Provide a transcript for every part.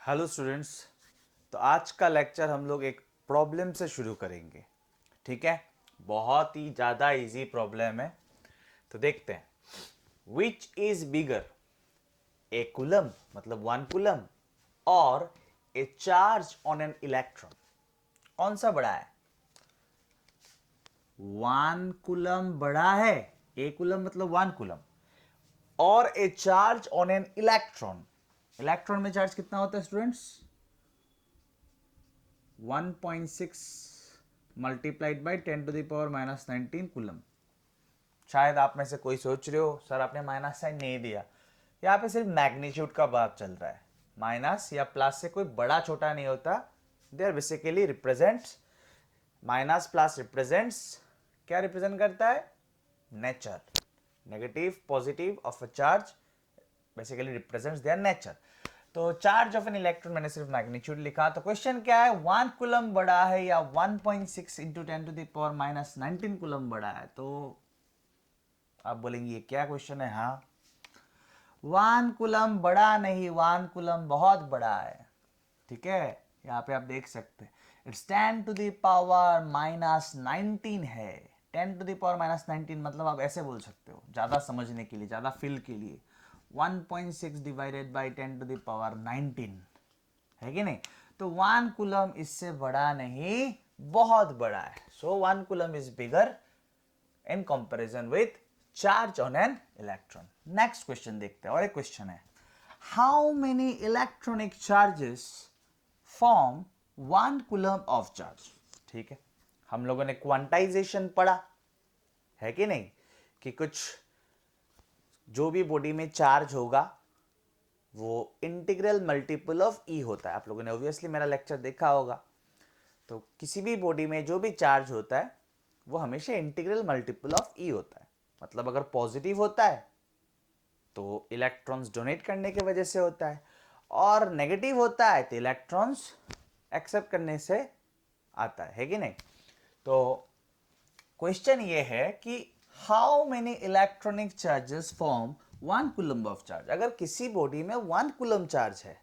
Hello students. तो आज का लेक्चर हम लोग एक प्रॉब्लम से शुरू करेंगे। ठीक है, बहुत ही ज़्यादा इजी प्रॉब्लम है। तो देखते हैं, which is bigger, A coulomb मतलब 1 कूलम और ए चार्ज ऑन एन इलेक्ट्रॉन। कौन सा बड़ा है? 1 कूलम बड़ा है, ए कूलम मतलब 1 कूलम, और ए charge on an electron. Electron में चार्ज कितना होता है स्टूडेंट्स? 1.6 multiplied by 10⁻⁻19 coulomb. शायद आप में से कोई सोच रहे हो सर आपने माइनस साइन नहीं दिया। यहाँ पे सिर्फ मैग्नीट्यूड का बात चल रहा है। माइनस या प्लस से कोई बड़ा छोटा नहीं होता। They are basically represents, minus plus represents, क्या रिप्रेजेंट करता है? Nature. Negative positive of a charge basically represents their nature. तो चार्ज ऑफ एन इलेक्ट्रॉन मैंने सिर्फ मैग्नीट्यूड लिखा। तो क्वेश्चन क्या है, 1 कूलम बड़ा है या 1.6 इंटू 10⁻⁻19 कूलम बड़ा है? तो आप बोलेंगे ये क्या क्वेश्चन है? हाँ, 1 कूलम बड़ा नहीं, 1 कूलम बहुत बड़ा है। ठीक है, यहाँ पे आप देख सकते हैं इट्स 10⁻⁻19 है। 10⁻⁻19 मतलब आप ऐसे बोल सकते हो ज़्यादा समझने के लिए, ज़्यादा फील के लिए, 1.6 डिवाइडेड बाई 10⁻19 है कि नहीं? तो 1 कूलम इससे बड़ा नहीं, बहुत बड़ा है। सो 1 coulomb is bigger in comparison with charge on an electron. Next question देखते हैं, और एक क्वेश्चन है, how many electronic charges form 1 coulomb of charge? ठीक है, हम लोगों ने क्वांटाइजेशन पढ़ा है कि नहीं, कि कुछ जो भी बॉडी में चार्ज होगा वो इंटीग्रल मल्टीपल ऑफ ई होता है। आप लोगों ने ऑब्वियसली मेरा लेक्चर देखा होगा। तो किसी भी बॉडी में जो भी चार्ज होता है वो हमेशा इंटीग्रल मल्टीपल ऑफ ई होता है। मतलब अगर पॉजिटिव होता है तो इलेक्ट्रॉन्स डोनेट करने की वजह से होता है, और नेगेटिव होता है तो इलेक्ट्रॉन्स एक्सेप्ट करने से आता है कि नहीं? तो क्वेश्चन ये है कि how many electronic charges form 1 coulomb of charge. अगर किसी बॉडी में 1 कूलम चार्ज है,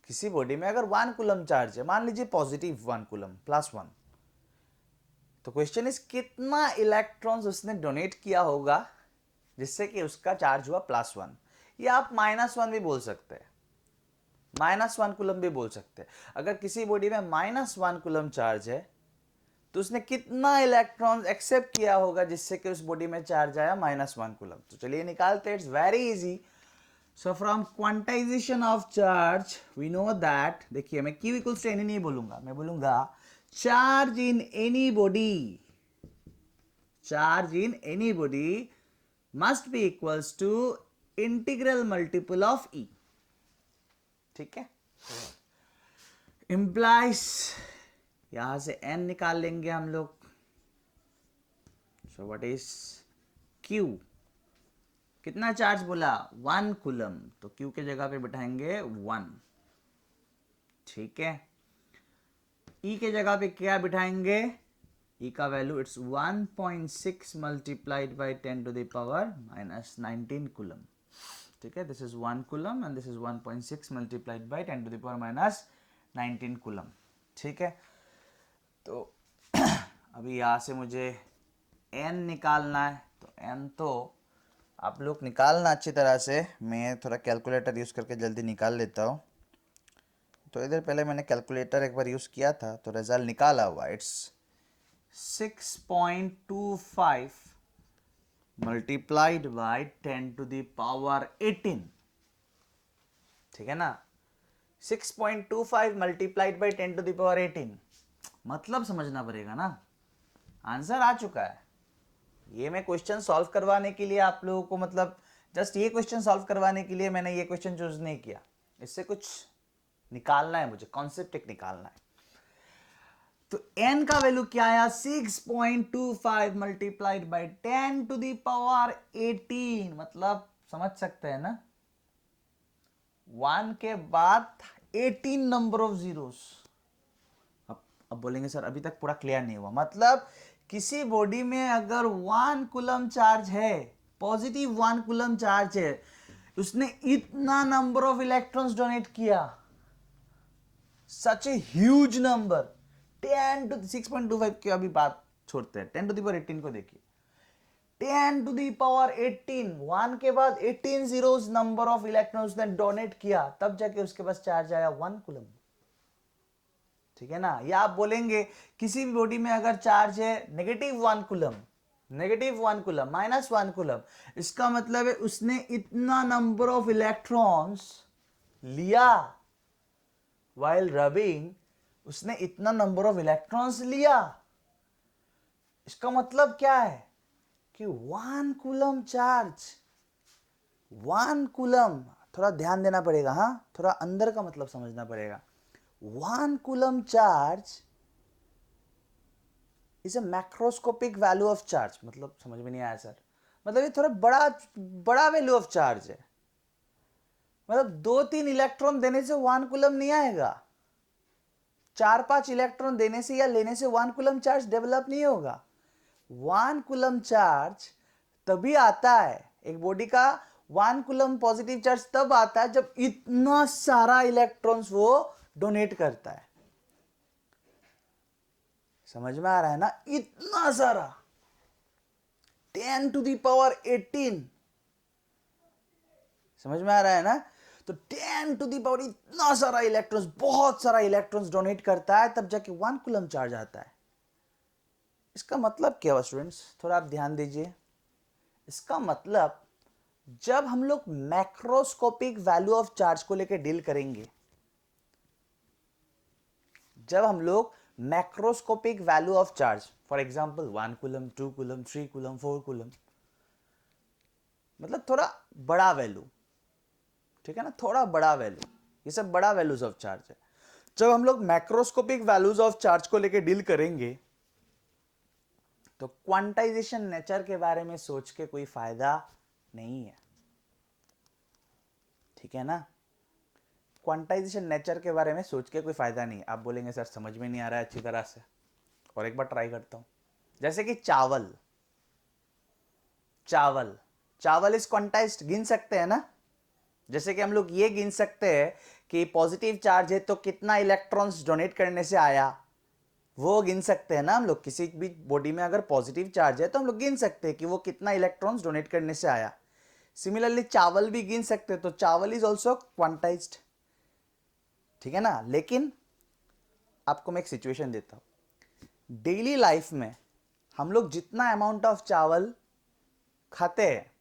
किसी बॉडी में अगर 1 कूलम चार्ज है, मान लीजिए पॉजिटिव 1 कूलम +1, तो क्वेश्चन इज कितना इलेक्ट्रॉन्स उसने डोनेट किया होगा जिससे कि उसका चार्ज हुआ +1, या आप -1 भी बोल सकते हैं, -1 कूलम भी बोल सकते हैं। अगर किसी बॉडी में -1 कूलम चार्ज है तो उसने कितना इलेक्ट्रॉन्स एक्सेप्ट किया होगा जिससे कि उस बॉडी में चार्ज आया -1 कूलम। तो चलिए निकालते हैं, it's very easy. So from quantization of charge we know that, देखिए मैं Q इक्वल्स टू एनी नहीं बोलूंगा, मैं बोलूंगा charge in any body, charge in any body must be equals to integral multiple of E। ठीक है, implies यहां से n निकाल लेंगे हम लोग। सो व्हाट इज Q? कितना चार्ज बोला? 1 कूलम, तो Q के जगह पे बिठाएंगे 1। ठीक है, E के जगह पे क्या बिठाएंगे? E का value it's 1.6 multiplied by 10⁻⁻19 coulomb. ठीक है, this is 1 coulomb and this is 1.6 multiplied by 10⁻⁻19 coulomb. ठीक है, तो अभी यहाँ से मुझे n निकालना है। तो n तो आप लोग निकालना अच्छी तरह से, मैं थोड़ा कैलकुलेटर यूज़ करके जल्दी निकाल लेता हूँ। तो इधर पहले मैंने कैलकुलेटर एक बार यूज़ किया था तो रिजल्ट निकाला हुआ, इट्स 6.25 मल्टीप्लाइड बाई 10⁻18। ठीक है ना, 6.25 मल्टीप्लाइड बाई 10⁻18, मतलब समझना पड़ेगा ना। आंसर आ चुका है। ये मैं क्वेश्चन सॉल्व करवाने के लिए आप लोगों को, मतलब जस्ट ये क्वेश्चन सॉल्व करवाने के लिए मैंने ये क्वेश्चन चूज नहीं किया। इससे कुछ निकालना है मुझे, कॉन्सेप्ट एक निकालना है। तो n का वैल्यू क्या आया? 6.25 मल्टीप्लाइड बाई 10⁻18, मतलब समझ सकते हैं ना, 1 के बाद 18 नंबर ऑफ जीरोस। अब बोलेंगे सर अभी तक पूरा क्लियर नहीं हुआ। मतलब किसी बॉडी में अगर 1 कूलम चार्ज है, पॉजिटिव 1 कूलम चार्ज है, उसने इतना नंबर ऑफ इलेक्ट्रॉन्स डोनेट किया, सच ए ह्यूज नंबर। 10 to 6.25 की अभी बात छोड़ते हैं, 10 to the power 18 को देखिए। 10 to the power 18, 1 के बाद 18 zeros नंबर ऑफ इलेक्ट्रॉन्स उसने डोनेट किया, तब जाके उसके पास चार्ज आया 1 कूलम। ठीक है ना। या आप बोलेंगे किसी भी बॉडी में अगर चार्ज है -1 कूलम, -1 कूलम, -1 कूलम, इसका मतलब है उसने इतना नंबर ऑफ इलेक्ट्रॉन्स लिया while rubbing, उसने इतना नंबर ऑफ इलेक्ट्रॉन्स लिया। इसका मतलब क्या है कि 1 कूलम चार्ज, 1 कूलम, थोड़ा ध्यान देना पड़ेगा, हाँ, थोड़ा अंदर का मतलब समझना पड़ेगा। 1 coulomb charge is a macroscopic value of charge. मतलब समझ में नहीं आया सर? मतलब ये थोड़ा बड़ा बड़ा वैल्यू ऑफ चार्ज है। मतलब 2-3 इलेक्ट्रॉन देने से 1 कूलम नहीं आएगा, 4-5 इलेक्ट्रॉन देने से या लेने से 1 कूलम चार्ज डेवलप नहीं होगा। 1 कूलम चार्ज तभी आता है, एक बॉडी का 1 कूलम पॉजिटिव चार्ज तब आता है जब इतना सारा इलेक्ट्रॉन्स वो डोनेट करता है। समझ में आ रहा है ना? इतना सारा 10 to the power 18, समझ में आ रहा है ना? तो 10 to the power इतना सारा इलेक्ट्रॉन्स, बहुत सारा इलेक्ट्रॉन्स डोनेट करता है, तब जाके 1 कूलम चार्ज आता है। इसका मतलब क्या हुआ स्टूडेंट्स? थोड़ा आप ध्यान दीजिए। इसका मतलब जब हम लोग मैक्रोस्कोपिक वैल्यू ऑफ चार्ज को लेकर डील करेंगे, जब हम लोग macroscopic value of charge, for example 1 coulomb, 2 coulomb, 3 coulomb, 4 coulomb, मतलब थोड़ा बड़ा वैल्यू, ठीक है ना, थोड़ा बड़ा वैल्यू, ये सब बड़ा वैल्यूज ऑफ चार्ज है। जब हम लोग मैक्रोस्कोपिक वैल्यूज ऑफ चार्ज को लेकर डील करेंगे तो क्वांटाइजेशन नेचर के बारे में सोच के कोई फायदा नहीं है। ठीक है ना? क्वांटाइजेशन नेचर के बारे में सोच के कोई फायदा नहीं। आप बोलेंगे सर समझ में नहीं आ रहा है अच्छी तरह से, और एक बार ट्राई करता हूं। जैसे कि चावल, चावल चावल इज क्वांटाइज्ड, गिन सकते हैं ना? जैसे कि हम लोग ये गिन सकते हैं कि पॉजिटिव चार्ज है तो कितना इलेक्ट्रॉन्स डोनेट करने से आया, वो गिन सकते हैं ना हम लोग। किसी भी बॉडी में अगर पॉजिटिव चार्ज है तो हम लोग गिन सकते हैं कि वो कितना इलेक्ट्रॉन्स डोनेट करने से आया। सिमिलरली चावल भी गिन सकते हैं, तो चावल इज ऑल्सो क्वांटाइज्ड। ठीक है ना? लेकिन आपको मैं एक सिचुएशन देता हूं। डेली लाइफ में हम लोग जितना अमाउंट ऑफ चावल खाते हैं,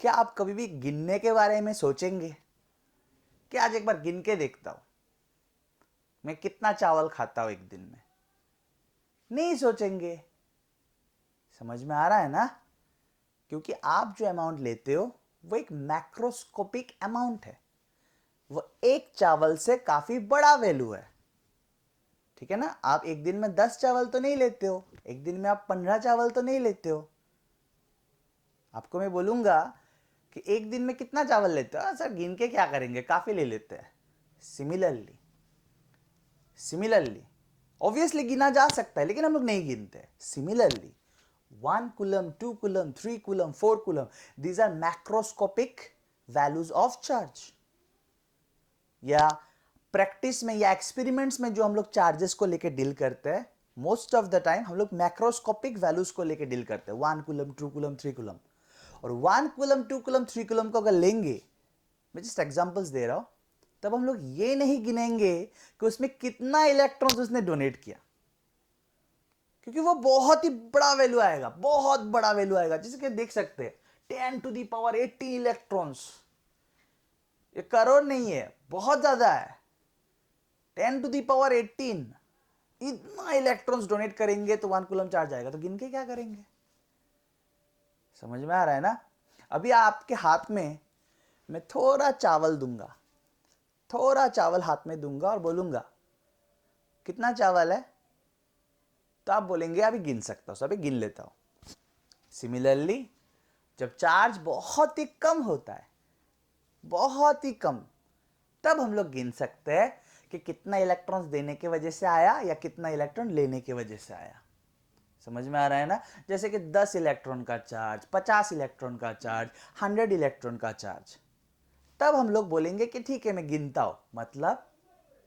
क्या आप कभी भी गिनने के बारे में सोचेंगे कि आज एक बार गिन के देखता हूं मैं कितना चावल खाता हूं एक दिन में? नहीं सोचेंगे। समझ में आ रहा है ना? क्योंकि आप जो अमाउंट लेते हो वो एक मैक्रोस्कोपिक अमाउंट है, वो एक चावल से काफी बड़ा वैल्यू है। ठीक है ना? आप एक दिन में 10 चावल तो नहीं लेते हो, एक दिन में आप 15 चावल तो नहीं लेते हो। आपको मैं बोलूंगा कि एक दिन में कितना चावल लेते हो? सर गिन के क्या करेंगे, काफी ले लेते हैं। सिमिलरली ऑब्वियसली गिना जा सकता है, लेकिन हम लोग नहीं गिनते। Similarly 1 coulomb, 2 coulomb, 3 coulomb, 4 coulomb, these are macroscopic values of charge. या प्रैक्टिस में या एक्सपेरिमेंट्स में जो हम लोग चार्जेस को लेकर डील करते हैं, मोस्ट ऑफ द टाइम हम लोग मैक्रोस्कोपिक वैल्यूज को लेकर डील करते हैं। 1 कूलम, 2 कूलम, 3 कूलम। और 1 कूलम, 2 कूलम, 3 कूलम को अगर लेंगे, मैं जस्ट एग्जांपल्स दे रहा हूं, तब हम लोग ये नहीं गिनेंगे कि उसमें कितना इलेक्ट्रॉन्स उसने डोनेट किया, क्योंकि वो बहुत ही बड़ा वैल्यू आएगा, बहुत बड़ा वैल्यू आएगा। जैसे कि देख सकते हैं 10 to the power 18 इलेक्ट्रॉन्स, ये करोड़ नहीं है, बहुत ज्यादा है। 10 to the power 18, इतना इलेक्ट्रॉन्स डोनेट करेंगे तो 1 कूलम चार्ज आएगा, तो गिन के क्या करेंगे? समझ में आ रहा है ना? अभी आपके हाथ में मैं थोड़ा चावल दूंगा, थोड़ा चावल हाथ में दूंगा और बोलूंगा कितना चावल है, तो आप बोलेंगे अभी गिन सकता हूं, अभी गिन लेता हूं। सिमिलरली जब चार्ज बहुत ही कम होता है, बहुत ही कम, तब हम लोग गिन सकते हैं कि कितना इलेक्ट्रॉन्स देने की वजह से आया या कितना इलेक्ट्रॉन लेने की वजह से आया। समझ में आ रहा है ना? जैसे कि 10 इलेक्ट्रॉन का चार्ज, 50 इलेक्ट्रॉन का चार्ज, 100 इलेक्ट्रॉन का चार्ज, तब हम लोग बोलेंगे कि ठीक है मैं गिनता हूं, मतलब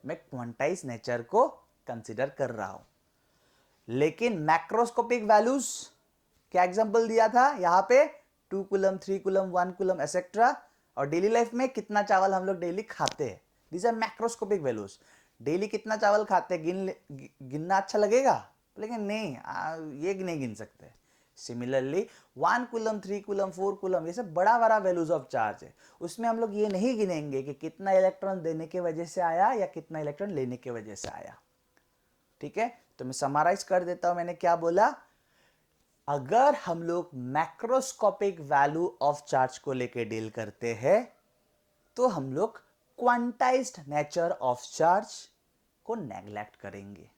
मैं क्वांटाइज नेचर को कंसीडर कर रहा हूं। लेकिन मैक्रोस्कोपिक वैल्यूज, क्या एग्जांपल दिया था यहां पे, 2 कूलम, 3 कूलम, 1 कूलम एसेट्रा, और डेली लाइफ में कितना चावल हम लोग डेली खाते हैं, these are macroscopic values. Daily कितना चावल खाते हैं गिनना अच्छा लगेगा, लेकिन नहीं, ये नहीं गिन सकते। सिमिलरली 1 कूलम, 3 कूलम, 4 कूलम, ये सब बड़ा बड़ा वैल्यूज ऑफ चार्ज है, उसमें हम लोग ये नहीं गिनेंगे कि कितना इलेक्ट्रॉन देने के वजह से आया या कितना इलेक्ट्रॉन लेने के वजह से आया। ठीक है, तो मैं समराइज कर देता हूं, मैंने क्या बोला। अगर हम लोग मैक्रोस्कोपिक वैल्यू ऑफ चार्ज को लेके डील करते हैं तो हम लोग क्वांटाइज्ड नेचर ऑफ चार्ज को नेग्लेक्ट करेंगे।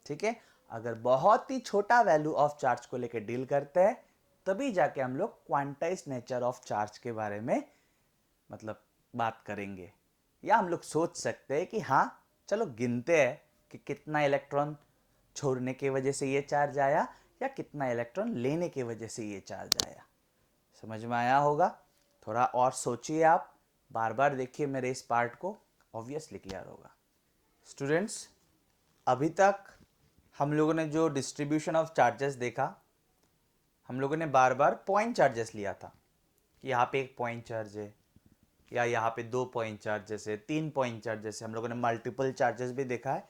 ठीक है, अगर बहुत ही छोटा वैल्यू ऑफ चार्ज को लेके डील करते हैं तभी जाके हम लोग क्वांटाइज्ड नेचर ऑफ चार्ज के बारे में मतलब बात करेंगे। या हम लोग सोच सकते हैं कि हाँ चलो गिनते हैं कि कितना इलेक्ट्रॉन छोड़ने की वजह से ये चार्ज आया या कितना इलेक्ट्रॉन लेने की वजह से ये चार्ज आया। समझ में आया होगा? थोड़ा और सोचिए आप, बार बार देखिए मेरे इस पार्ट को, ऑब्वियसली क्लियर होगा। स्टूडेंट्स, अभी तक हम लोगों ने जो डिस्ट्रीब्यूशन ऑफ चार्जेस देखा, हम लोगों ने बार बार पॉइंट चार्जेस लिया था कि यहाँ पे एक पॉइंट चार्ज है या यहाँ पे 2 पॉइंट चार्जेस है, 3 पॉइंट चार्जेस है। हम लोगों ने मल्टीपल चार्जेस भी देखा है,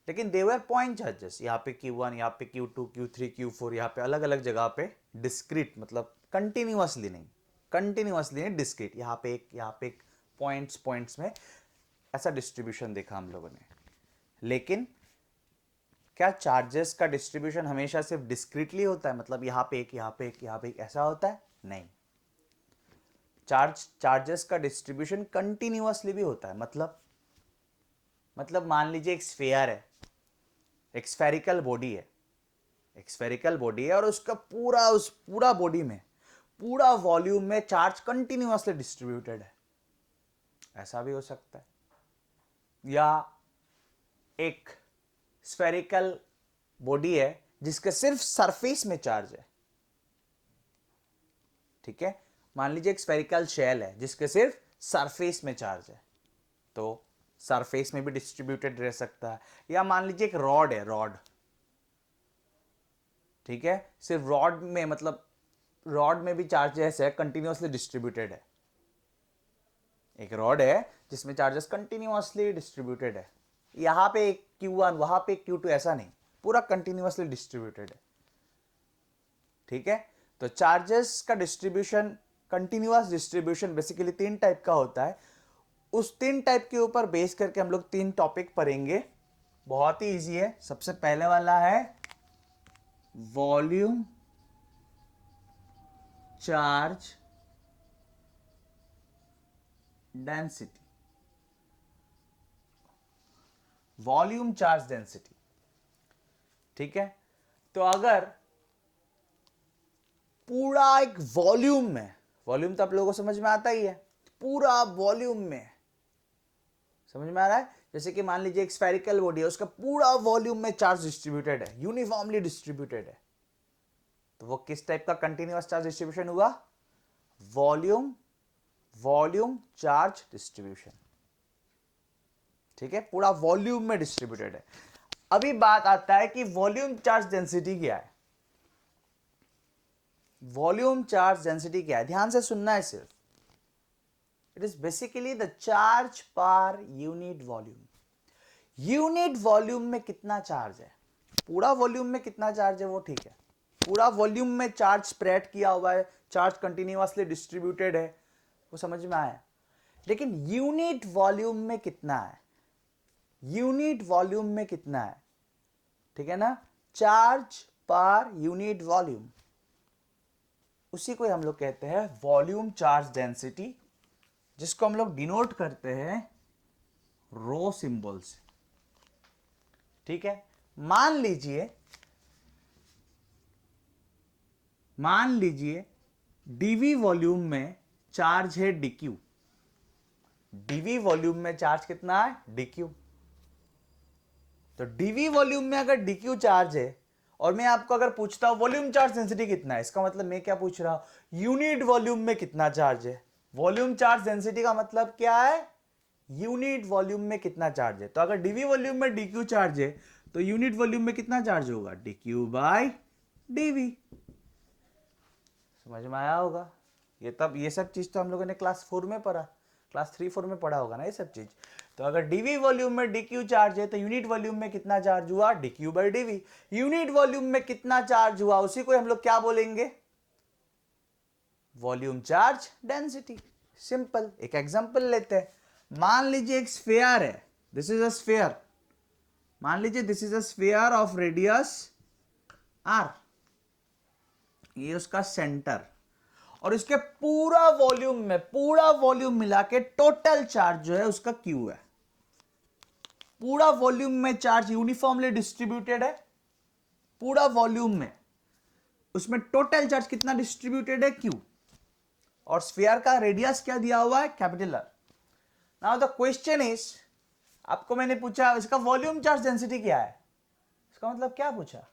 लेकिन दे वर पॉइंट चार्जेस। यहाँ पे Q1, यहाँ पे Q2, Q3, Q4, यहाँ पे अलग अलग जगह पे डिस्क्रीट, मतलब कंटिन्यूअसली नहीं डिस्क्रीट, यहाँ पे एक पॉइंट्स में ऐसा डिस्ट्रीब्यूशन देखा हम लोगों ने। लेकिन क्या चार्जेस का डिस्ट्रीब्यूशन हमेशा सिर्फ डिस्क्रीटली होता है, मतलब यहाँ पे एक, यहाँ पे एक, यहाँ पे एक, ऐसा होता है? नहीं, चार्जेस का डिस्ट्रीब्यूशन कंटिन्यूअसली भी होता है। मतलब मान लीजिए एक स्फीयर है, एक स्फेरिकल बॉडी है और उसका पूरा बॉडी में, पूरा वॉल्यूम में चार्ज कंटिन्यूअसली डिस्ट्रीब्यूटेड है, ऐसा भी हो सकता है। या एक स्फेरिकल बॉडी है जिसके सिर्फ सरफेस में चार्ज है। ठीक है, मान लीजिए एक स्फेरिकल शेल है जिसके सिर्फ सरफेस में चार्ज है, तो सरफेस में भी डिस्ट्रीब्यूटेड रह सकता है। या मान लीजिए एक रॉड, ठीक है, सिर्फ रॉड में, मतलब रॉड में भी चार्जेस है, कंटिन्यूअसली डिस्ट्रीब्यूटेड है। एक रॉड है जिसमें चार्जेस कंटिन्यूअसली डिस्ट्रीब्यूटेड है, यहां पे एक Q1, वहां पे एक Q2, ऐसा नहीं, पूरा कंटिन्यूअसली डिस्ट्रीब्यूटेड है। ठीक है, तो चार्जेस का distribution, continuous distribution basically 3 type का होता है। उस 3 टाइप के ऊपर बेस करके हम लोग 3 टॉपिक पढ़ेंगे, बहुत ही इजी है। सबसे पहले वाला है volume charge density. Volume charge density, ठीक है, तो अगर पूरा एक वॉल्यूम में, वॉल्यूम तो आप लोगों को समझ में आता ही है, पूरा वॉल्यूम में, समझ में आ रहा है? जैसे कि मान लीजिए एक स्फेरिकल बॉडी है, उसका पूरा वॉल्यूम में चार्ज डिस्ट्रीब्यूटेड है, यूनिफॉर्मली डिस्ट्रीब्यूटेड है, तो वो किस टाइप का कंटिन्यूअस चार्ज डिस्ट्रीब्यूशन हुआ? Volume charge distribution. ठीक है, पूरा वॉल्यूम में डिस्ट्रीब्यूटेड है। अभी बात आता है कि वॉल्यूम चार्ज डेंसिटी क्या है। वॉल्यूम चार्ज डेंसिटी क्या है, ध्यान से सुनना है सिर्फ। It is basically the charge per unit volume. Unit volume में कितना चार्ज है, पूरा वॉल्यूम में कितना चार्ज है वो ठीक है, पूरा वॉल्यूम में चार्ज स्प्रेड किया हुआ है, चार्ज कंटिन्यूअसली डिस्ट्रीब्यूटेड है, वो समझ में आया। लेकिन यूनिट वॉल्यूम में कितना है, यूनिट वॉल्यूम में कितना है, ठीक है ना, चार्ज पर यूनिट वॉल्यूम, उसी को हम लोग कहते हैं वॉल्यूम चार्ज डेंसिटी, जिसको हम लोग डिनोट करते हैं रो सिंबल से। ठीक है, मान लीजिए डीवी वॉल्यूम में चार्ज है dq, डीवी वॉल्यूम में चार्ज कितना है, dq। तो डीवी वॉल्यूम में अगर dq चार्ज है और मैं आपको अगर पूछता हूं वॉल्यूम चार्ज डेंसिटी कितना है, इसका मतलब मैं क्या पूछ रहा हूं, यूनिट वॉल्यूम में कितना चार्ज है। वॉल्यूम चार्ज डेंसिटी का मतलब क्या है, यूनिट वॉल्यूम में कितना चार्ज है। तो अगर डीवी वॉल्यूम में डीक्यू चार्ज है तो यूनिट वॉल्यूम में कितना चार्ज होगा, डीक्यू बाय डीवी। समझ में आया होगा। ये सब चीज तो हम लोगों ने क्लास 4 में पढ़ा, क्लास 3-4 में पढ़ा होगा ना ये सब चीज। तो अगर डीवी वॉल्यूम में डीक्यू चार्ज है तो यूनिट वॉल्यूम में कितना चार्ज हुआ, d Q by d V. Unit volume में कितना चार्ज हुआ उसी को हम लोग क्या बोलेंगे, वॉल्यूम चार्ज डेंसिटी। सिंपल। एक एग्जांपल लेते हैं, मान लीजिए एक स्फीयर है, दिस इज अ स्फीयर, मान लीजिए this is a sphere of radius are, ये उसका सेंटर, और इसके पूरा वॉल्यूम मिला के टोटल चार्ज जो है उसका क्यू है। पूरा वॉल्यूम में चार्ज यूनिफॉर्मली डिस्ट्रीब्यूटेड है, पूरा वॉल्यूम में, उसमें टोटल चार्ज कितना डिस्ट्रीब्यूटेड है, क्यू। और स्फीयर का रेडियस क्या दिया हुआ है, capital are. Now the question is, आपको मैंने पूछा इसका वॉल्यूम चार्ज डेंसिटी क्या है, इसका मतलब क्या पूछा,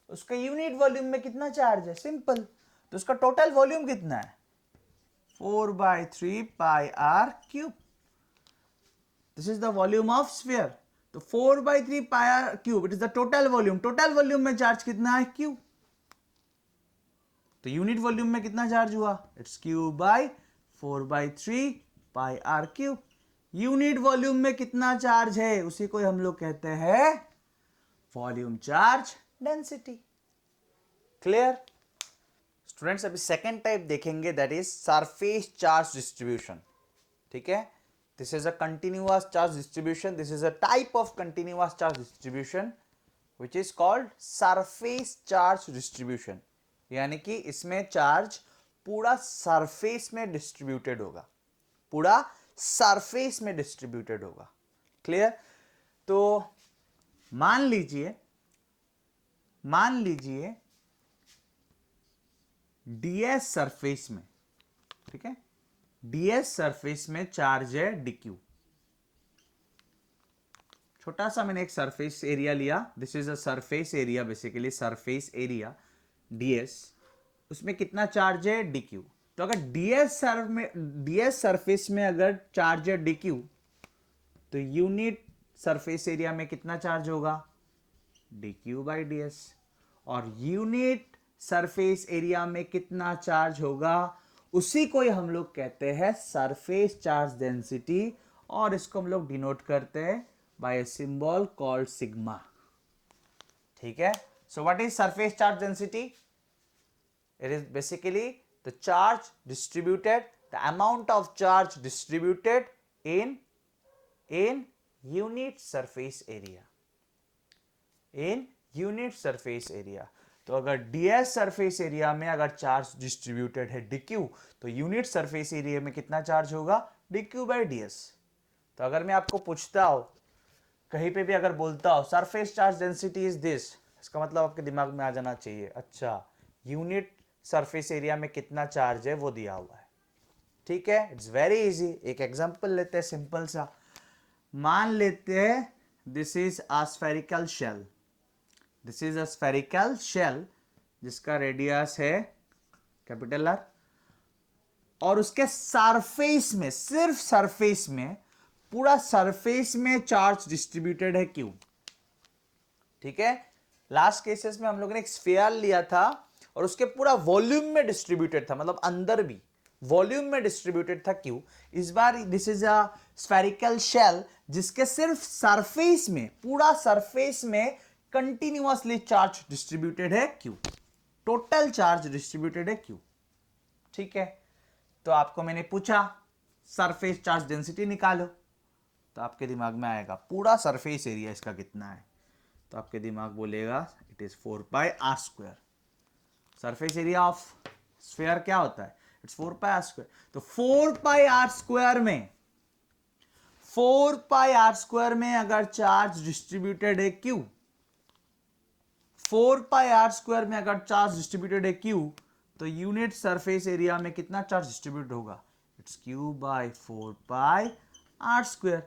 उसका यूनिट वॉल्यूम में कितना चार्ज है, सिंपल। तो उसका टोटल वॉल्यूम कितना है, 4/3 pi are cube. This is the volume of sphere. तो 4/3 pi are cube, it is the total volume. Total volume में चार्ज कितना है, क्यू। तो यूनिट वॉल्यूम में कितना चार्ज हुआ, it's Q by 4/3 pi are cube. Unit volume में कितना चार्ज है उसी को हम लोग कहते हैं volume charge density. Clear students. अभी सेकेंड टाइप देखेंगे, that is surface charge distribution. ठीक है, this is a continuous charge distribution, this is a type of continuous charge distribution which is called surface charge distribution. यानी कि इसमें charge पूरा surface में distributed होगा, पूरा सरफेस में डिस्ट्रीब्यूटेड होगा। क्लियर। तो मान लीजिए डीएस सरफेस में, ठीक है, डीएस सरफेस में चार्ज है डीक्यू। छोटा सा मैंने एक सरफेस एरिया लिया, this is a surface area, basically surface area DS, उसमें कितना चार्ज है, डीक्यू। तो अगर डीएस सरफेस में अगर चार्ज है डीक्यू तो यूनिट सरफेस एरिया में कितना चार्ज होगा, डीक्यू बाई डीएस। और यूनिट सरफेस एरिया में कितना चार्ज होगा उसी को ही हम लोग कहते हैं सरफेस चार्ज डेंसिटी, और इसको हम लोग डिनोट करते हैं by a symbol called sigma. ठीक है। So what is surface charge density, it is basically the charge distributed, the amount of charge distributed in unit surface area, in unit surface area। तो अगर ds surface area में अगर charge distributed है dq, तो unit surface area में कितना charge होगा, dq by ds। तो अगर मैं आपको पूछता हूं, कहीं पे भी अगर बोलता हूं surface charge density is this, इसका मतलब आपके दिमाग में आ जाना चाहिए, अच्छा यूनिट सरफेस एरिया में कितना चार्ज है वो दिया हुआ है। ठीक है, इट्स वेरी इजी। एक एग्जांपल लेते हैं सिंपल सा, मान लेते हैं this is a spherical shell, this is a spherical shell जिसका रेडियस है कैपिटल आर, और उसके सरफेस में, सिर्फ सरफेस में, पूरा सरफेस में चार्ज डिस्ट्रीब्यूटेड है क्यू। ठीक है, लास्ट केसेस में हम लोगों ने एक स्फीयर लिया था और उसके पूरा वॉल्यूम में डिस्ट्रीब्यूटेड था, मतलब अंदर भी वॉल्यूम में डिस्ट्रीब्यूटेड था क्यू। इस बार this is a spherical shell जिसके सिर्फ सरफेस में, पूरा सरफेस में कंटिन्यूअसली चार्ज डिस्ट्रीब्यूटेड है क्यू, टोटल चार्ज डिस्ट्रीब्यूटेड है क्यू। ठीक है, तो आपको मैंने पूछा सरफेस चार्ज डेंसिटी निकालो, तो आपके दिमाग में आएगा पूरा सरफेस एरिया इसका कितना है, तो आपके दिमाग बोलेगा it is 4πr²। Surface area of sphere क्या होता है, इट्स 4πr²। तो 4πr² में, 4πr² में अगर चार्ज डिस्ट्रीब्यूटेड है क्यू, 4πr² में अगर चार्ज डिस्ट्रीब्यूटेड है क्यू, तो यूनिट सरफेस एरिया में कितना चार्ज डिस्ट्रीब्यूट होगा, it's Q by 4πr²।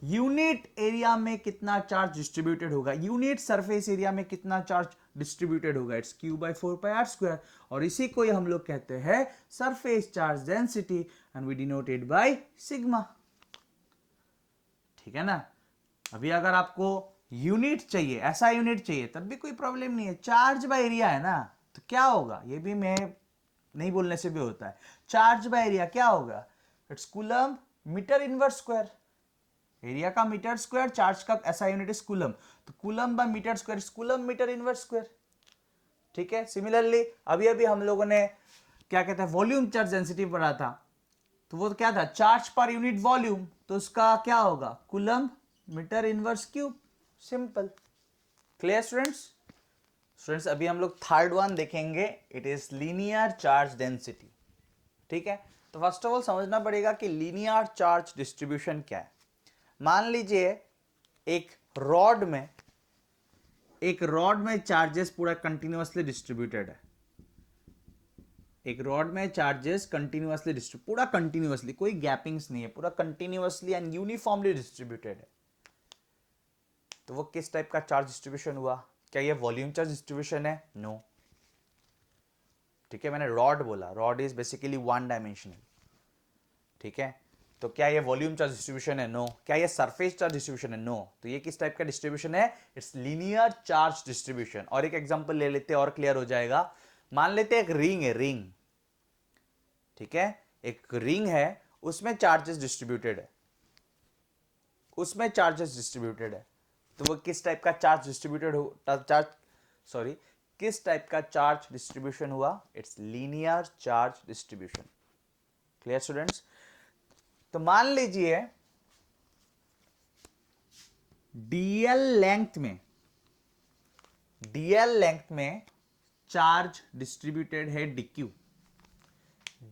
Unit area में कितना चार्ज डिस्ट्रीब्यूटेड होगा, यूनिट सरफेस एरिया में कितना चार्ज डिस्ट्रीब्यूटेड होगा, इट्स क्यू बाई 4πr²। और इसी को ही हम लोग कहते हैं surface charge density and we denote it by sigma. ठीक है ना। अभी अगर आपको यूनिट चाहिए, ऐसा यूनिट चाहिए, तब भी कोई प्रॉब्लम नहीं है, चार्ज बाय एरिया है ना, तो क्या होगा, ये भी मैं नहीं बोलने से भी होता है। चार्ज बाय एरिया क्या होगा, it's coulomb metre inverse square. Area का मीटर स्क्वायर, चार्ज का ऐसा यूनिट इज कूलम, तो coulomb by metre square is coulomb metre inverse square. ठीक है। सिमिलरली अभी अभी हम लोगों ने क्या कहते हैं वॉल्यूम चार्ज डेंसिटी पढ़ा था, तो वो क्या था, चार्ज पर यूनिट वॉल्यूम, तो उसका क्या होगा, coulomb metre inverse cube. Simple. Clear students. Students अभी हम लोग थर्ड वन देखेंगे, it is linear charge density. ठीक है। तो फर्स्ट ऑफ ऑल समझना पड़ेगा कि लीनियर चार्ज डिस्ट्रीब्यूशन क्या है। मान लीजिए एक रॉड में चार्जेस पूरा कंटिन्यूअसली डिस्ट्रीब्यूटेड है। एक रॉड में चार्जेस कंटिन्यूअसली पूरा कंटिन्यूअसली, कोई गैपिंग्स नहीं है, पूरा कंटिन्यूअसली एंड यूनिफॉर्मली डिस्ट्रीब्यूटेड है। तो वो किस टाइप का चार्ज डिस्ट्रीब्यूशन हुआ, क्या ये वॉल्यूम चार्ज डिस्ट्रीब्यूशन है, नो। ठीक है, मैंने रॉड बोला, rod is basically one dimensional. ठीक है, तो क्या ये वॉल्यूम चार्ज डिस्ट्रीब्यूशन है, नो। क्या ये सरफेस चार्ज डिस्ट्रीब्यूशन है, नो। तो ये किस टाइप का डिस्ट्रीब्यूशन है, इट्स लीनियर चार्ज डिस्ट्रीब्यूशन। और एक एग्जांपल ले लेते हैं और क्लियर हो जाएगा। मान लेते हैं एक रिंग है, रिंग। ठीक है, एक रिंग है, उसमें चार्जेस डिस्ट्रीब्यूटेड है, उसमें चार्जेस डिस्ट्रीब्यूटेड है। तो वो किस टाइप का चार्ज डिस्ट्रीब्यूटेड हो, किस टाइप का चार्ज डिस्ट्रीब्यूशन हुआ, it's linear charge distribution. Clear students. तो मान लीजिए डीएल लेंथ में चार्ज डिस्ट्रीब्यूटेड है डीक्यू।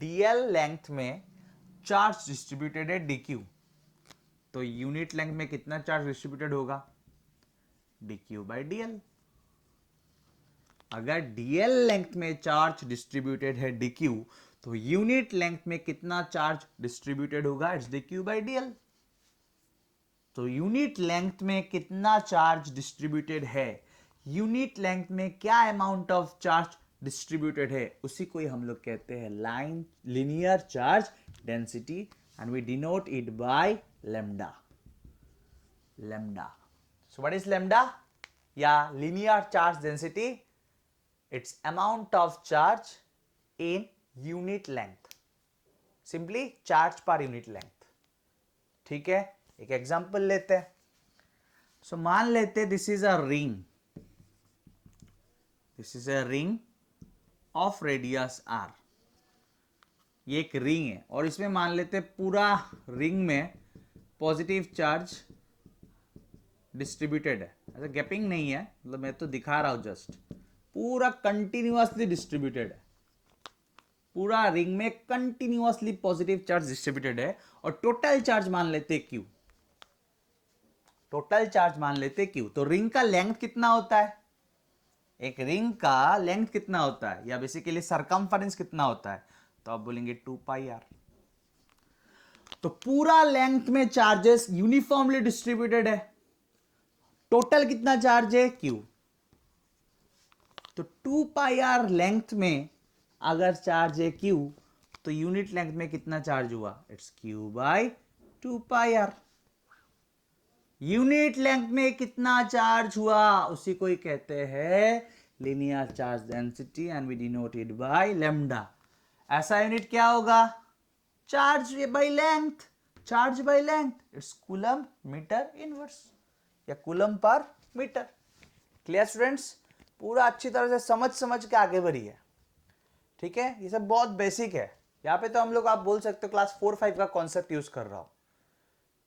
डीएल लेंथ में चार्ज डिस्ट्रीब्यूटेड है डीक्यू, तो यूनिट लेंथ में कितना चार्ज डिस्ट्रीब्यूटेड होगा, डीक्यू बाई डीएल। अगर डीएल लेंथ में चार्ज डिस्ट्रीब्यूटेड है डीक्यू, तो यूनिट लेंथ में कितना चार्ज डिस्ट्रीब्यूटेड होगा, इट्स डीक्यू बाई डीएल। तो यूनिट लेंथ में कितना चार्ज डिस्ट्रीब्यूटेड है, यूनिट लेंथ में क्या अमाउंट ऑफ चार्ज डिस्ट्रीब्यूटेड है, उसी को ही हम लोग कहते हैं linear charge density and we denote it by lambda. So what is lambda? Yeah, linear charge density. It's amount of charge in unit length. Simply charge per unit length. ठीक है, एक एग्जांपल लेते हैं। सो मान लेते this is a ring, this is a ring of radius are. ये एक ring है और इसमें मान लेते पूरा रिंग में पॉजिटिव चार्ज डिस्ट्रीब्यूटेड है, ऐसा गैपिंग नहीं है, मतलब मैं तो दिखा रहा हूं जस्ट, पूरा कंटिन्यूअसली डिस्ट्रीब्यूटेड है, पूरा रिंग में कंटिन्यूअसली पॉजिटिव चार्ज डिस्ट्रीब्यूटेड है। और टोटल चार्ज मान लेते क्यू, टोटल चार्ज मान लेते क्यू। तो रिंग का लेंथ कितना होता है, एक रिंग का लेंथ कितना होता है, या बेसिकली सरकमफरेंस कितना होता है, तो आप बोलेंगे 2πr। तो पूरा लेंथ में चार्जेस यूनिफॉर्मली डिस्ट्रीब्यूटेड है, टोटल कितना चार्ज है, क्यू। तो 2πr लेंथ में अगर चार्ज है क्यू, तो यूनिट लेंथ में कितना चार्ज हुआ, it's Q by 2πr। Unit length में कितना चार्ज हुआ, उसी को ही कहते हैं linear charge density and we denote it by lambda. ऐसा यूनिट क्या होगा, charge by length, charge by length, it's coulomb metre inverse या coulomb per metre. Clear students. पूरा अच्छी तरह से समझ के आगे बढ़िए। ठीक है, ये सब बहुत बेसिक है। यहाँ पे तो हम लोग आप बोल सकते हो क्लास 4-5 का कॉन्सेप्ट यूज कर रहा हो।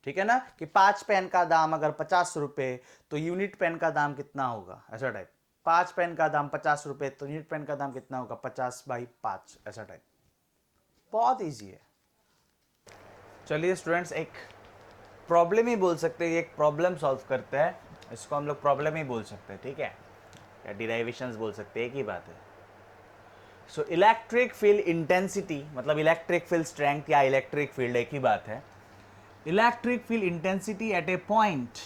ठीक है ना, कि 5 पेन का दाम अगर 50 रुपए, तो यूनिट पेन का दाम कितना होगा, ऐसा टाइप। 5 पेन का दाम 50 रुपए, तो यूनिट पेन का दाम कितना होगा, 50/5, ऐसा टाइप। बहुत ईजी है। चलिए स्टूडेंट्स, एक प्रॉब्लम ही बोल सकते हैं, एक प्रॉब्लम सॉल्व करते हैं, इसको हम लोग प्रॉब्लम ही बोल सकते हैं। ठीक है, या डिराइवेशंस बोल सकते हैं, एक ही बात है। सो इलेक्ट्रिक फील्ड इंटेंसिटी, मतलब इलेक्ट्रिक फील्ड स्ट्रेंथ या इलेक्ट्रिक फील्ड एक ही बात है। Electric field intensity at A point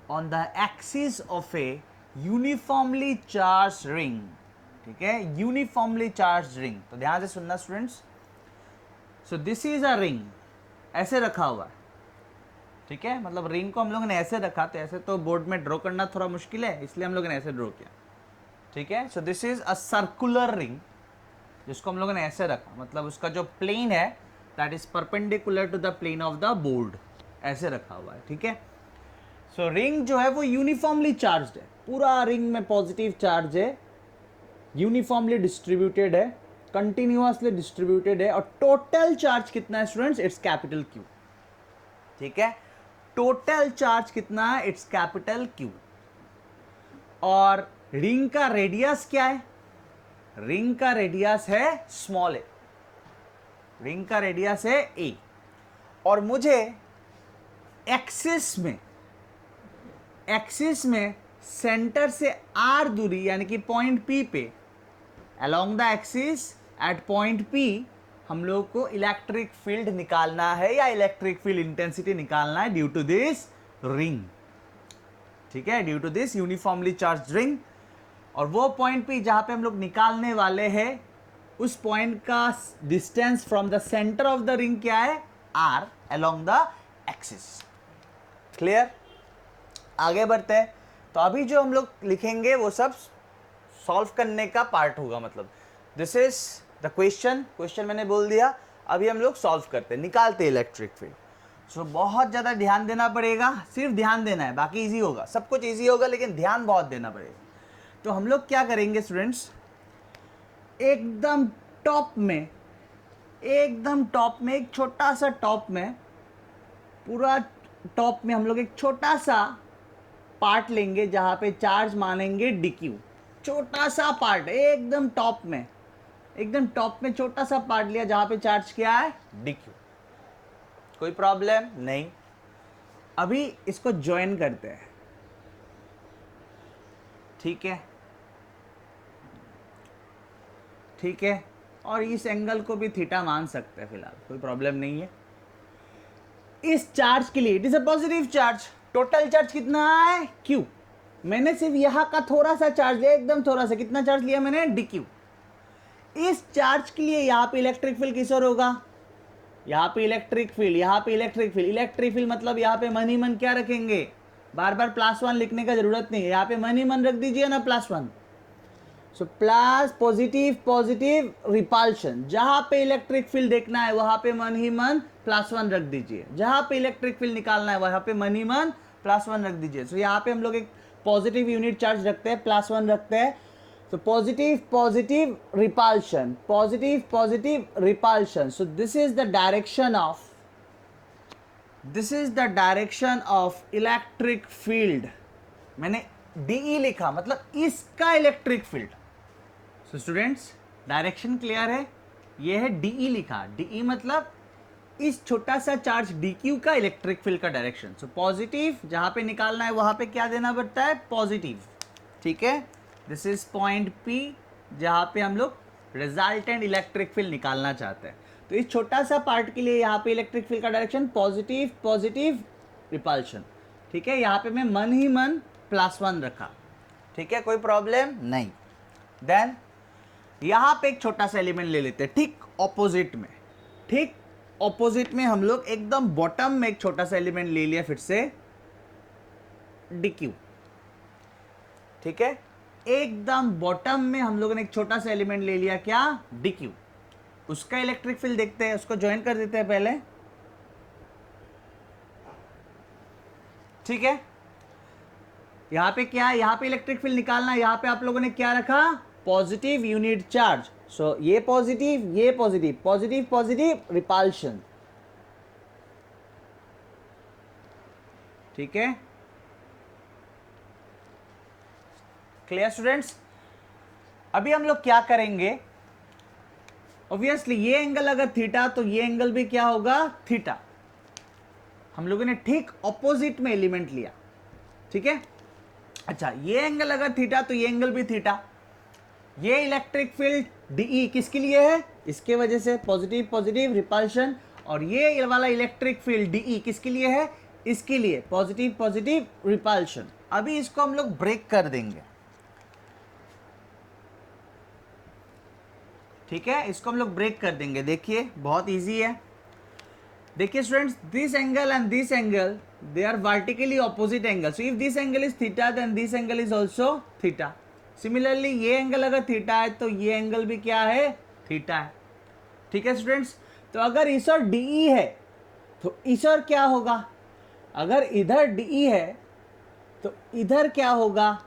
on the axis of A uniformly charge ring, ठीक है, यूनिफॉर्मली चार्ज रिंग। तो ध्यान से सुनना students, so this is a ring, ऐसे रखा हुआ है, ठीक है, मतलब रिंग को हम लोगों ने ऐसे रखा, तो ऐसे तो बोर्ड में ड्रॉ करना थोड़ा मुश्किल है, इसलिए हम लोगों ने ऐसे ड्रॉ किया, ठीक है। So this is a circular ring, जिसको हम लोगों ने ऐसे रखा, मतलब उसका जो प्लेन है that is perpendicular to the plane of the board, ऐसे रखा हुआ है, ठीक है। सो रिंग जो है वो यूनिफॉर्मली चार्ज्ड है, पूरा रिंग में पॉजिटिव चार्ज है, यूनिफॉर्मली डिस्ट्रीब्यूटेड है, कंटिन्यूअसली डिस्ट्रीब्यूटेड है, और टोटल चार्ज कितना है स्टूडेंट्स, इट्स कैपिटल क्यू, ठीक है। टोटल चार्ज कितना है, इट्स कैपिटल क्यू। और रिंग का रेडियस क्या है, रिंग का रेडियस है स्मॉल ए, रिंग का रेडियस है ए, और मुझे एक्सिस में सेंटर से आर दूरी यानी कि पॉइंट पी पे, along the axis at point P हम लोग को इलेक्ट्रिक फील्ड निकालना है या इलेक्ट्रिक फील्ड इंटेंसिटी निकालना है ड्यू टू दिस रिंग, ठीक है, due to this uniformly charge ring. और वो पॉइंट पी जहां पे हम लोग निकालने वाले हैं, उस पॉइंट का distance from the centre of the ring क्या है, r along the axis. Clear, आगे बढ़ते हैं। तो अभी जो हम लोग लिखेंगे वो सब सॉल्व करने का पार्ट होगा, मतलब दिस इज द क्वेश्चन मैंने बोल दिया, अभी हम लोग सॉल्व करते हैं, निकालते हैं इलेक्ट्रिक फील्ड। सो बहुत ज़्यादा ध्यान देना पड़ेगा, सिर्फ ध्यान देना है, बाकी इजी होगा, सब कुछ इजी होगा, लेकिन ध्यान बहुत देना पड़ेगा। तो हम लोग क्या करेंगे स्टूडेंट्स, एकदम टॉप में एक छोटा सा टॉप में, पूरा टॉप में हम लोग एक छोटा सा पार्ट लेंगे जहां पे चार्ज मानेंगे dq, छोटा सा पार्ट, एकदम टॉप में छोटा सा पार्ट लिया जहां पे चार्ज क्या है, dq। कोई प्रॉब्लम नहीं। अभी इसको ज्वाइन करते हैं, ठीक है, ठीक है, और इस एंगल को भी थीटा मान सकते हैं फिलहाल, कोई प्रॉब्लम नहीं है। इस चार्ज के लिए it is a positive charge, total charge कितना है, Q। मैंने सिर्फ यहां का थोड़ा सा चार्ज लिया, एकदम थोड़ा सा, कितना चार्ज लिया मैंने, dq। इस चार्ज के लिए यहां पे इलेक्ट्रिक फील्ड किस ओर होगा, यहां पे इलेक्ट्रिक फील्ड मतलब यहां पे मन ही मन क्या रखेंगे, बार बार +1 लिखने का जरूरत नहीं है, यहां पे मन ही मन रख दीजिए ना +1। सो प्लस पॉजिटिव रिपल्शन, जहां पे इलेक्ट्रिक फील्ड देखना है वहां पे मन ही मन +1 रख दीजिए, जहां पे इलेक्ट्रिक फील्ड निकालना है वहां पे मन ही मन +1 रख दीजिए। सो यहाँ पे हम लोग एक पॉजिटिव यूनिट चार्ज रखते हैं, +1 रखते हैं। So positive repulsion. So this is the direction of electric field. मैंने DE लिखा, मतलब इसका electric field. So students direction clear है, ये है DE लिखा, DE मतलब इस छोटा सा चार्ज dq का इलेक्ट्रिक फील्ड का डायरेक्शन। सो पॉजिटिव, जहां पे निकालना है वहां पे क्या देना पड़ता है, पॉजिटिव, ठीक है। दिस इज पॉइंट P जहां पे हम लोग रिजल्टेंट इलेक्ट्रिक फील्ड निकालना चाहते हैं। तो इस छोटा सा पार्ट के लिए यहाँ पे इलेक्ट्रिक फील्ड का डायरेक्शन पॉजिटिव रिपल्शन, ठीक है। यहाँ पे मैं मन ही मन +1 रखा, ठीक है, कोई प्रॉब्लम नहीं। देन यहाँ पे एक छोटा सा एलिमेंट ले लेते हैं, ठीक ऑपोजिट में हम लोग एकदम बॉटम में एक छोटा सा एलिमेंट ले लिया, फिर से dq, ठीक है, एकदम बॉटम में हम लोगों ने एक छोटा सा एलिमेंट ले लिया, क्या, dq। उसका इलेक्ट्रिक फील्ड देखते हैं, उसको ज्वाइन कर देते हैं पहले, ठीक है। यहां पे क्या है, यहां पे इलेक्ट्रिक फील्ड निकालना है, यहां पे आप लोगों ने क्या रखा, पॉजिटिव यूनिट चार्ज। सो ये पॉजिटिव रिपल्शन, ठीक है, क्लियर स्टूडेंट्स। अभी हम लोग क्या करेंगे, ऑब्वियसली ये एंगल अगर थीटा तो ये एंगल भी क्या होगा, थीटा। हम लोगों ने ठीक ऑपोजिट में एलिमेंट लिया, ठीक है। अच्छा, ये एंगल अगर थीटा तो ये एंगल भी थीटा। ये इलेक्ट्रिक फील्ड DE किसके लिए है, इसके वजह से पॉजिटिव रिपल्शन, और ये वाला इलेक्ट्रिक फील्ड DE किसके लिए है, इसके लिए पॉजिटिव रिपल्शन। अभी इसको हम लोग ब्रेक कर देंगे, ठीक है, इसको हम लोग ब्रेक कर देंगे। देखिए बहुत इजी है। देखिए students, this angle and this angle they are vertically opposite angle, so if this angle is theta then this angle is also theta. Similarly ये एंगल अगर थीटा है तो ये एंगल भी क्या है, थीटा है, ठीक है स्टूडेंट्स। तो अगर इस और डीई है तो इस और क्या होगा, अगर इधर डीई है तो इधर क्या होगा,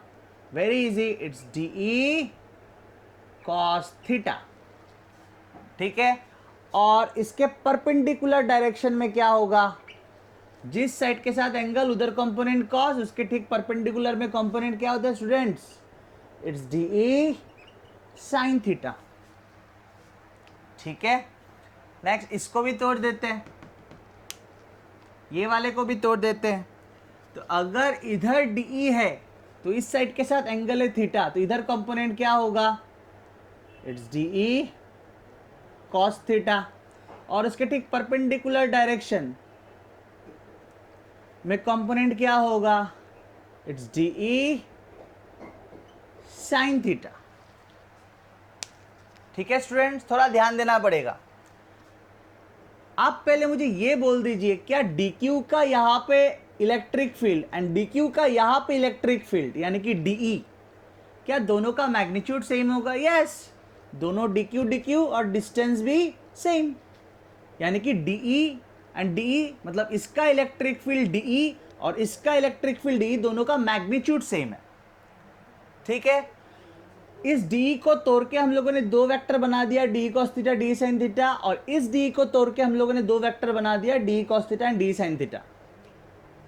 very easy, it's dE cos theta, ठीक है। और इसके परपेंडिकुलर डायरेक्शन में क्या होगा, जिस साइड के साथ एंगल उधर कंपोनेंट कॉस, उसके ठीक परपेंडिकुलर में कंपोनेंट क्या होता है students, it's dE sine theta, ठीक है। नेक्स्ट इसको भी तोड़ देते हैं, ये वाले को भी तोड़ देते हैं। तो अगर इधर डीई है तो इस साइड के साथ एंगल है थीटा, तो इधर कंपोनेंट क्या होगा, इट्स डीई कॉस थीटा, और उसके ठीक परपेंडिकुलर डायरेक्शन में कंपोनेंट क्या होगा, इट्स डीई साइन थीटा, ठीक है स्टूडेंट्स। थोड़ा ध्यान देना पड़ेगा। आप पहले मुझे ये बोल दीजिए, क्या dq का यहां पे इलेक्ट्रिक फील्ड एंड dq का यहां पे इलेक्ट्रिक फील्ड यानी कि dE, क्या दोनों का मैग्नीट्यूड सेम होगा, यस, दोनों dq और डिस्टेंस भी सेम, यानी कि dE एंड dE मतलब इसका इलेक्ट्रिक फील्ड dE और इसका इलेक्ट्रिक फील्ड dE दोनों का मैग्नीट्यूड सेम है, ठीक है। इस डी को तोड़ के हम लोगों ने दो वेक्टर बना दिया, d cos theta d sine theta, और इस डी को तोड़ के हम लोगों ने दो वेक्टर बना दिया, d cos theta and d sine theta,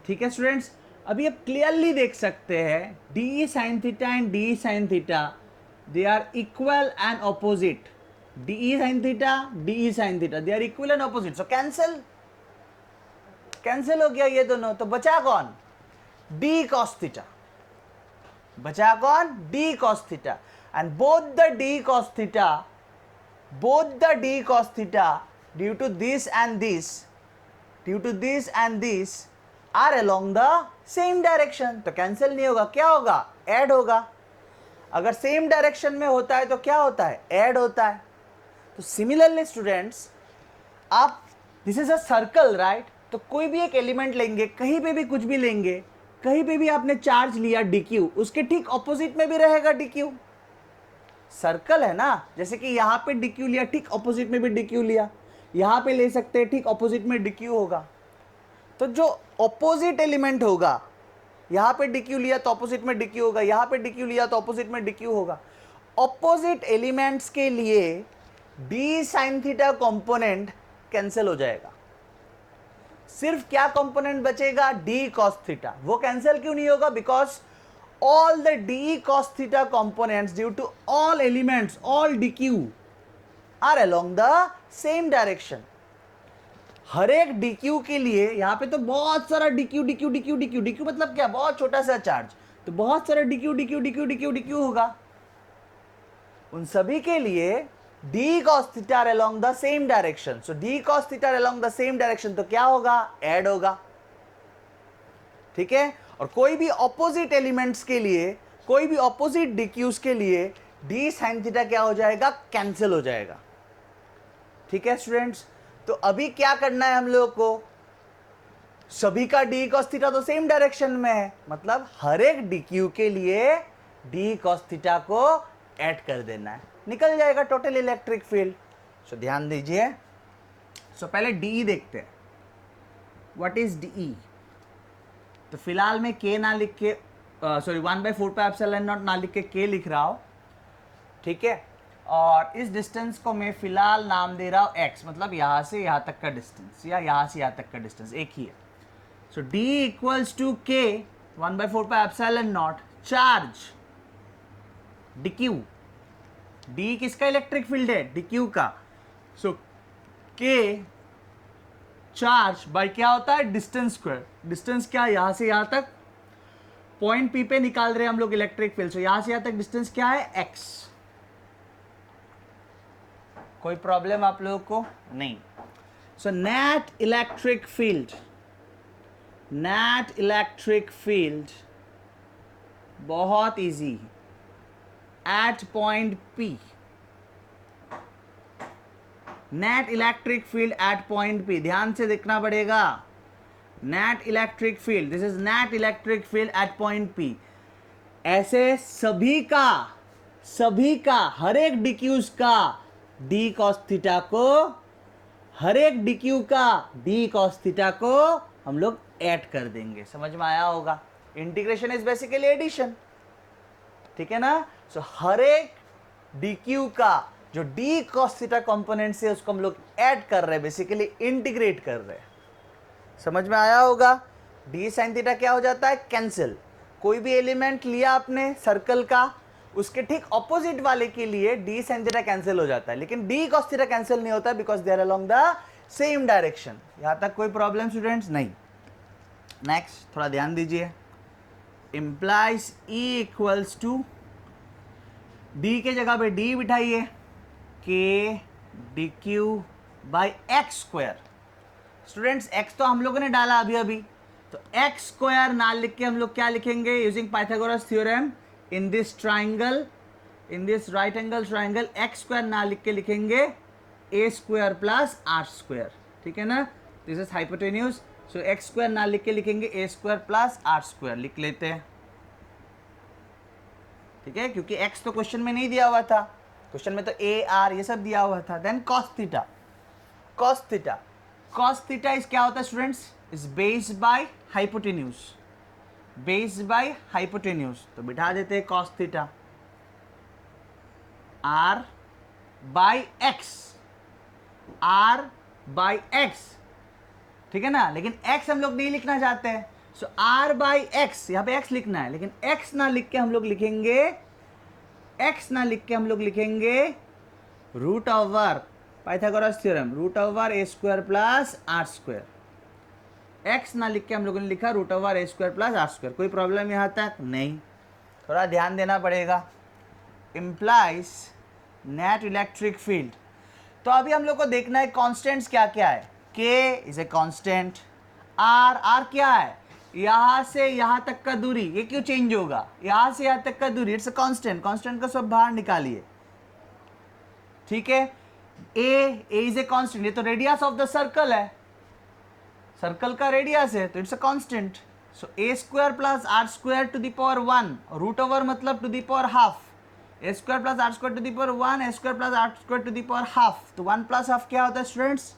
ठीक है स्टूडेंट्स। अभी आप क्लियरली देख सकते हैं d sine theta and d sine theta they are equal and opposite, d sine theta d sine theta they are equal and opposite, so cancel हो गया ये दोनों, तो बचा कौन, डी कॉस थीटा, बचा कौन, D cos theta, and both the d cos theta due to this and this are along the same direction, तो कैंसिल नहीं होगा, क्या होगा, ऐड होगा। अगर सेम डायरेक्शन में होता है तो क्या होता है, ऐड होता है। तो सिमिलरली स्टूडेंट्स, आप this is a circle right, तो कोई भी एक एलिमेंट लेंगे, कहीं पे भी कुछ भी लेंगे, कहीं पे भी आपने चार्ज लिया dq, उसके ठीक ऑपोजिट में भी रहेगा dq, सर्कल है ना, जैसे कि यहां पे dq लिया, ठीक ऑपोजिट में भी dq लिया, यहां पे ले सकते हैं, ठीक ऑपोजिट में dq होगा। तो जो ऑपोजिट एलिमेंट होगा, यहां पे dq लिया तो ऑपोजिट में dq होगा, यहां पे dq लिया तो ऑपोजिट में dq होगा। ऑपोजिट एलिमेंट्स के लिए d sin theta component cancel हो जाएगा, सिर्फ क्या कंपोनेंट बचेगा, d cos थीटा। वो कैंसिल क्यों नहीं होगा, because all the d cos theta components due to all elements, all dq are along the same direction। हर एक dq के लिए यहां पे तो बहुत सारा dq मतलब क्या, बहुत छोटा सा चार्ज, तो बहुत सारा dq होगा, उन सभी के लिए d cos theta are along the same direction, so d cos theta are along the same direction, तो क्या होगा, ऐड होगा, ठीक है। और कोई भी ऑपोजिट एलिमेंट्स के लिए, कोई भी ऑपोजिट डीक्यूज के लिए डी साइन थीटा क्या हो जाएगा, कैंसिल हो जाएगा, ठीक है स्टूडेंट्स। तो अभी क्या करना है हम लोगों को, सभी का डी कॉस थीटा तो सेम डायरेक्शन में है, मतलब हर एक डीक्यू के लिए डी कॉस थीटा को ऐड कर देना है, निकल जाएगा टोटल इलेक्ट्रिक फील्ड। सो ध्यान दीजिए, सो पहले डीई देखते हैं, व्हाट इज डीई। तो फिलहाल मैं k ना लिख के, सॉरी 1/4πε0 ना लिख के k लिख रहा हूँ, ठीक है। और इस डिस्टेंस को मैं फिलहाल नाम दे रहा हूँ x, मतलब यहाँ से यहाँ तक का डिस्टेंस या यहाँ से यहाँ तक का डिस्टेंस एक ही है। So d equals to k 1/4πε0 charge dq, d किसका इलेक्ट्रिक फील्ड है, dq का, सो k चार्ज बाय क्या होता है, डिस्टेंस स्क्वायर, डिस्टेंस क्या, यहां से यहां तक, पॉइंट पी पे निकाल रहे हैं हम लोग इलेक्ट्रिक फील्ड, सो यहां से यहां तक डिस्टेंस क्या है, x। कोई प्रॉब्लम आप लोगों को नहीं। सो नेट इलेक्ट्रिक फील्ड बहुत easy, at point P, net electric field at point P, ध्यान से देखना पड़ेगा, net electric field, this is net electric field at point P। ऐसे सभी का हर एक डिक्यूज का डी कॉस थीटा को, हर एक डिक्यू का डी कॉस थीटा को हम लोग ऐड कर देंगे। समझ में आया होगा? इंटीग्रेशन इज बेसिकली एडिशन, ठीक है ना? सो हर एक डिक्यू का जो डी कॉस थीटा कंपोनेंट से उसको हम लोग ऐड कर रहे हैं, बेसिकली इंटीग्रेट कर रहे हैं। समझ में आया होगा? डी साइन थीटा क्या हो जाता है? कैंसिल। कोई भी एलिमेंट लिया आपने सर्कल का, उसके ठीक ऑपोजिट वाले के लिए डी साइन थीटा कैंसिल हो जाता है, लेकिन डी कॉस थीटा कैंसिल नहीं होता because they are along the same direction. यहां तक कोई प्रॉब्लम स्टूडेंट्स? नहीं। नेक्स्ट थोड़ा ध्यान दीजिए, implies E equals to, d के जगह पे डी बिठाइए, k d q by x square. Students x तो हम लोगों ने डाला अभी, तो एक्स स्क्वायर ना लिख के हम लोग क्या लिखेंगे? Using Pythagoras theorem, in this triangle, in this right angle triangle, x square ना लिख के लिखेंगे ए स्क्वायर प्लस आर स्क्वायर, ठीक है ना? This is hypotenuse, so x square ना लिख के लिखेंगे ए स्क्वायर प्लस आर स्क्वायर लिख लेते हैं, ठीक है? क्योंकि एक्स तो क्वेश्चन में नहीं दिया हुआ था, क्वेश्चन में तो ए आर ये सब दिया हुआ था। Then cos theta, cos theta, cos theta is क्या होता है students? Is based by hypotenuse, based by hypotenuse. तो बिठा देते हैं cos theta r by x, r by x, ठीक है ना? लेकिन एक्स हम लोग नहीं लिखना चाहते हैं, सो आर बाई एक्स, यहां पे एक्स लिखना है, लेकिन एक्स ना लिख के हम लोग लिखेंगे, एक्स ना लिख के हम लोग लिखेंगे root over Pythagoras theorem, root over a square plus r square. X ना लिख के हम लोगों ने लिखा root over a square plus r square. कोई प्रॉब्लम यहां तक? नहीं। थोड़ा ध्यान देना पड़ेगा, इंप्लाइज नेट इलेक्ट्रिक फील्ड। तो अभी हम लोग को देखना है कॉन्स्टेंट्स क्या क्या है। K is a constant, r, r क्या है? यहां से यहां तक का दूरी, ये क्यों चेंज होगा? यहां से यहां तक का दूरी, इट्स अ कांस्टेंट, कांस्टेंट को सब बाहर निकालिए, ठीक है? ए इज ए कांस्टेंट, ये तो रेडियस ऑफ द सर्कल है, सर्कल का रेडियस है, तो it's a constant. So a square plus r square to the power 1, root over मतलब to the power half, a square plus r square to the power 1, a square plus r square to the power half. तो 1 plus half क्या होता है students?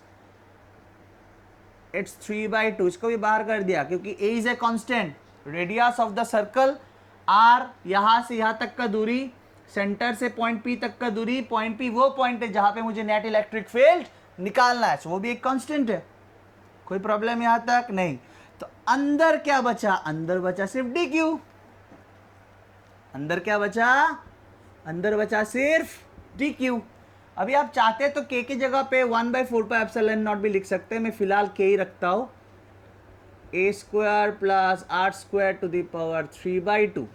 It's 3/2। इसको भी बाहर कर दिया क्योंकि a is a constant, radius of the circle, r यहां से यहां तक का दूरी, सेंटर से पॉइंट पी तक का दूरी, पॉइंट पी वो पॉइंट है जहां पे मुझे नेट इलेक्ट्रिक फील्ड निकालना है, वो भी एक कांस्टेंट है। कोई प्रॉब्लम यहां तक? नहीं। तो अंदर क्या बचा? अंदर बचा सिर्फ डी क्यू। अंदर क्या बचा? अंदर बचा सिर्फ डी क्यू। अभी आप चाहते हैं तो के की जगह पे 1/4πε0 भी लिख सकते हैं, मैं फिलहाल के ही रखता हूं, a square plus r square to the power 3/2।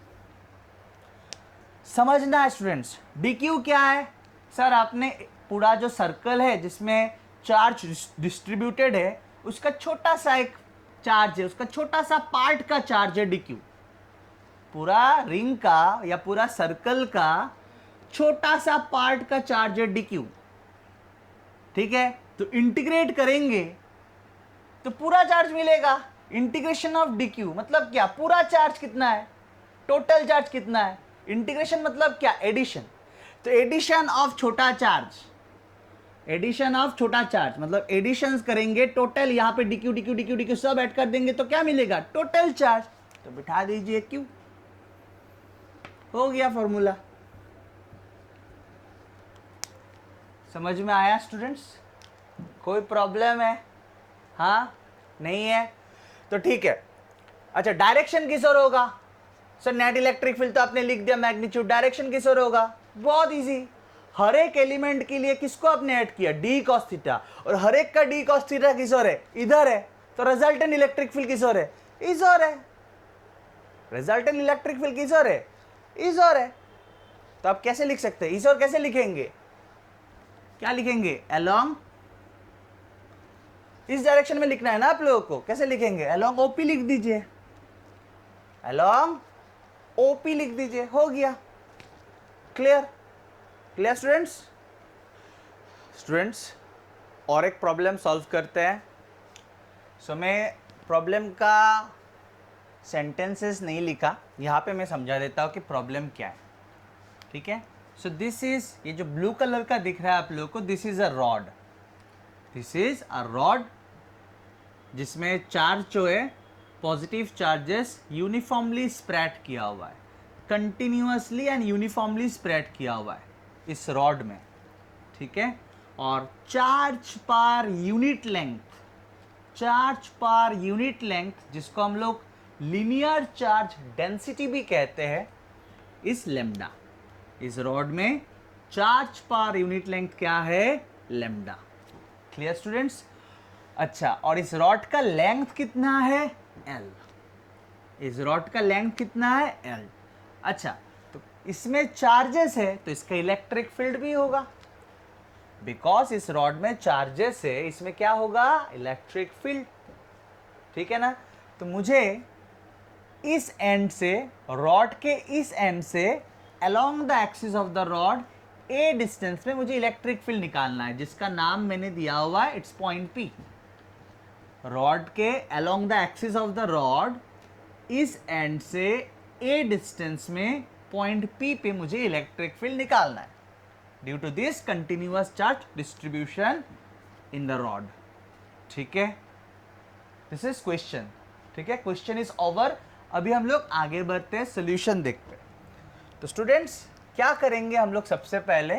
समझना है स्टूडेंट्स, डी क्यू क्या है? सर आपने पूरा जो सर्कल है जिसमें चार्ज डिस्ट्रीब्यूटेड है, उसका छोटा सा एक चार्ज है, उसका छोटा सा पार्ट का चार्ज है डी क्यू। पूरा रिंग का या पूरा सर्कल का छोटा सा पार्ट का चार्ज है डी क्यू, ठीक है? तो इंटीग्रेट करेंगे तो पूरा चार्ज मिलेगा। इंटीग्रेशन ऑफ डी क्यू मतलब क्या? पूरा चार्ज कितना है, टोटल चार्ज कितना है। इंटीग्रेशन मतलब क्या? एडिशन। तो एडिशन ऑफ छोटा चार्ज, एडिशन ऑफ छोटा चार्ज मतलब एडिशंस करेंगे, टोटल यहां पे D Q D Q D Q D Q सब ऐड कर देंगे तो क्या मिलेगा? Total charge. तो बिठा दीजिए क्यू, हो गया फॉर्मूला। समझ में आया स्टूडेंट्स? कोई प्रॉब्लम है? हाँ नहीं है तो ठीक है। अच्छा डायरेक्शन किस ओर होगा? सर नेट इलेक्ट्रिक फील्ड तो आपने लिख दिया मैग्नीट्यूड, डायरेक्शन किस ओर होगा? बहुत इजी, हर एक एलिमेंट के लिए किसको आपने ऐड किया? डी कॉस थीटा, और हर एक का डी कॉस थीटा किस ओर है? इधर है, तो रिजल्टेंट इलेक्ट्रिक फील्ड किस ओर है? इस ओर है। रिजल्टेंट इलेक्ट्रिक फील्ड किस ओर है? इस ओर है। तो आप कैसे लिख सकते हैं? इस ओर कैसे लिखेंगे? क्या लिखेंगे? अलोंग, इस डायरेक्शन में लिखना है ना आप लोगों को, कैसे लिखेंगे? अलोंग ओपी लिख दीजिए, अलोंग OP लिख दीजिए, हो गया। क्लियर? Clear students? स्टूडेंट्स और एक प्रॉब्लम सॉल्व करते हैं। सो मैं प्रॉब्लम का सेंटेंसेस नहीं लिखा, यहाँ पे मैं समझा देता हूँ कि प्रॉब्लम क्या है। ठीक है? सो दिस इज, ये जो ब्लू कलर का दिख रहा है आप लोगों को, this is a rod. This is a rod जिसमें चार्ज जो है, पॉजिटिव चार्जेस यूनिफॉर्मली स्प्रेड किया हुआ है, कंटिन्यूअसली एंड यूनिफॉर्मली स्प्रेड किया हुआ है इस रॉड में। ठीक है? और charge per unit length, charge per unit length जिसको हम लोग लीनियर चार्ज डेंसिटी भी कहते हैं, इस लेमडा। इस रॉड में चार्ज पर यूनिट लेंथ क्या है? लेमडा। Clear students? अच्छा, और इस रॉड का लेंथ कितना है? L। इस रॉड का लेंथ कितना है? L। अच्छा, तो इसमें चार्जेस है तो इसका इलेक्ट्रिक फील्ड भी होगा, बिकॉज इस रॉड में चार्जेस है, इसमें क्या होगा? Electric field. ठीक है ना? तो मुझे इस एंड से, रॉड के इस एंड से along the axis of the rod A distance में मुझे इलेक्ट्रिक फील्ड निकालना है, जिसका नाम मैंने दिया हुआ है, इट्स पॉइंट P। रॉड के along the axis of the rod इस एंड से ए डिस्टेंस में पॉइंट P पे मुझे इलेक्ट्रिक फील्ड निकालना है, due to this continuous charge distribution in the rod. ठीक है? This is question. ठीक है? Question is over. अभी हम लोग आगे बढ़ते हैं, सोल्यूशन देखते हैं। तो स्टूडेंट्स क्या करेंगे हम लोग? सबसे पहले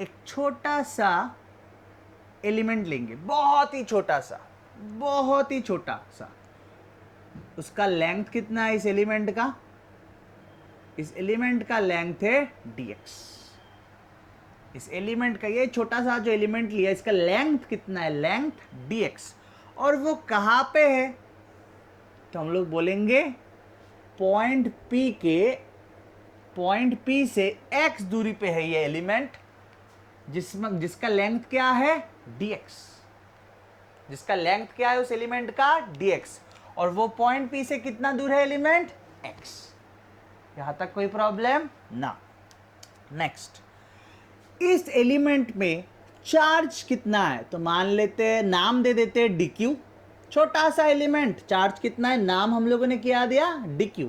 एक छोटा सा एलिमेंट लेंगे, बहुत ही छोटा सा, बहुत ही छोटा सा। उसका लेंथ कितना है इस एलिमेंट का? इस एलिमेंट का लेंथ है dx। इस एलिमेंट का, ये छोटा सा जो एलिमेंट लिया, इसका लेंथ कितना है? Length dx। और वो कहां पे है? तो हम लोग बोलेंगे पॉइंट P के, पॉइंट P से x दूरी पे है ये एलिमेंट, जिसका लेंथ क्या है? dx। जिसका लेंथ क्या है उस एलिमेंट का? dx। और वो पॉइंट P से कितना दूर है एलिमेंट? x। यहां तक कोई प्रॉब्लम ना? नेक्स्ट, इस एलिमेंट में चार्ज कितना है? तो मान लेते हैं, नाम दे देते हैं dq। छोटा सा एलिमेंट, चार्ज कितना है? नाम हम लोगों ने क्या दिया? dq।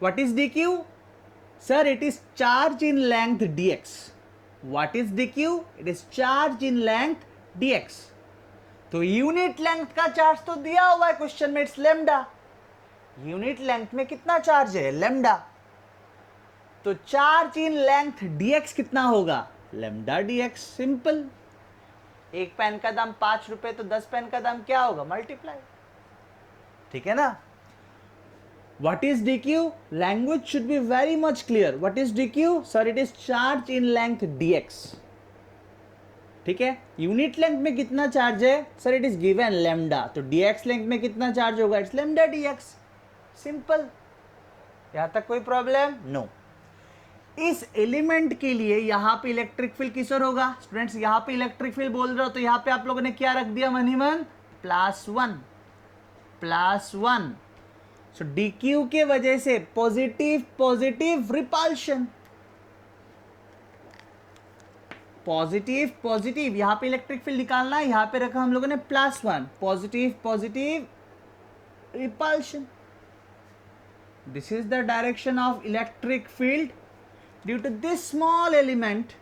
What is dq? Sir, it is charge in length dx। What is dq? It is charge in length dx। तो यूनिट लेंथ का चार्ज तो दिया हुआ है क्वेश्चन में, इट्स लेमडा। यूनिट लेंथ में कितना चार्ज है? लेमडा। तो चार्ज इन लेंथ dx कितना होगा? Lambda dx। सिंपल। एक पेन का दाम 5 रुपए, तो 10 पेन का दाम क्या होगा? मल्टीप्लाई। ठीक है ना? What is dq? Language should be very much clear. What is dq? Sir, it is charge in length dx. ठीक है? यूनिट लेंथ में कितना चार्ज है? Sir, it is given lambda. तो dx लेंथ में कितना चार्ज होगा? It's lambda dx। सिंपल। यहां तक कोई प्रॉब्लम? नो। इस एलिमेंट के लिए यहां पे इलेक्ट्रिक फील्ड किसर होगा? स्टूडेंट्स, यहां पे इलेक्ट्रिक फील्ड बोल रहे हो, तो यहां पे आप लोगों ने क्या रख दिया मनीमन? +1। +1। सो dq के वजह से positive positive repulsion, positive positive, यहां पे इलेक्ट्रिक फील्ड निकालना है, यहां पे रखा हम लोगों ने +1, positive positive repulsion. This is the direction of electric field due to this small element,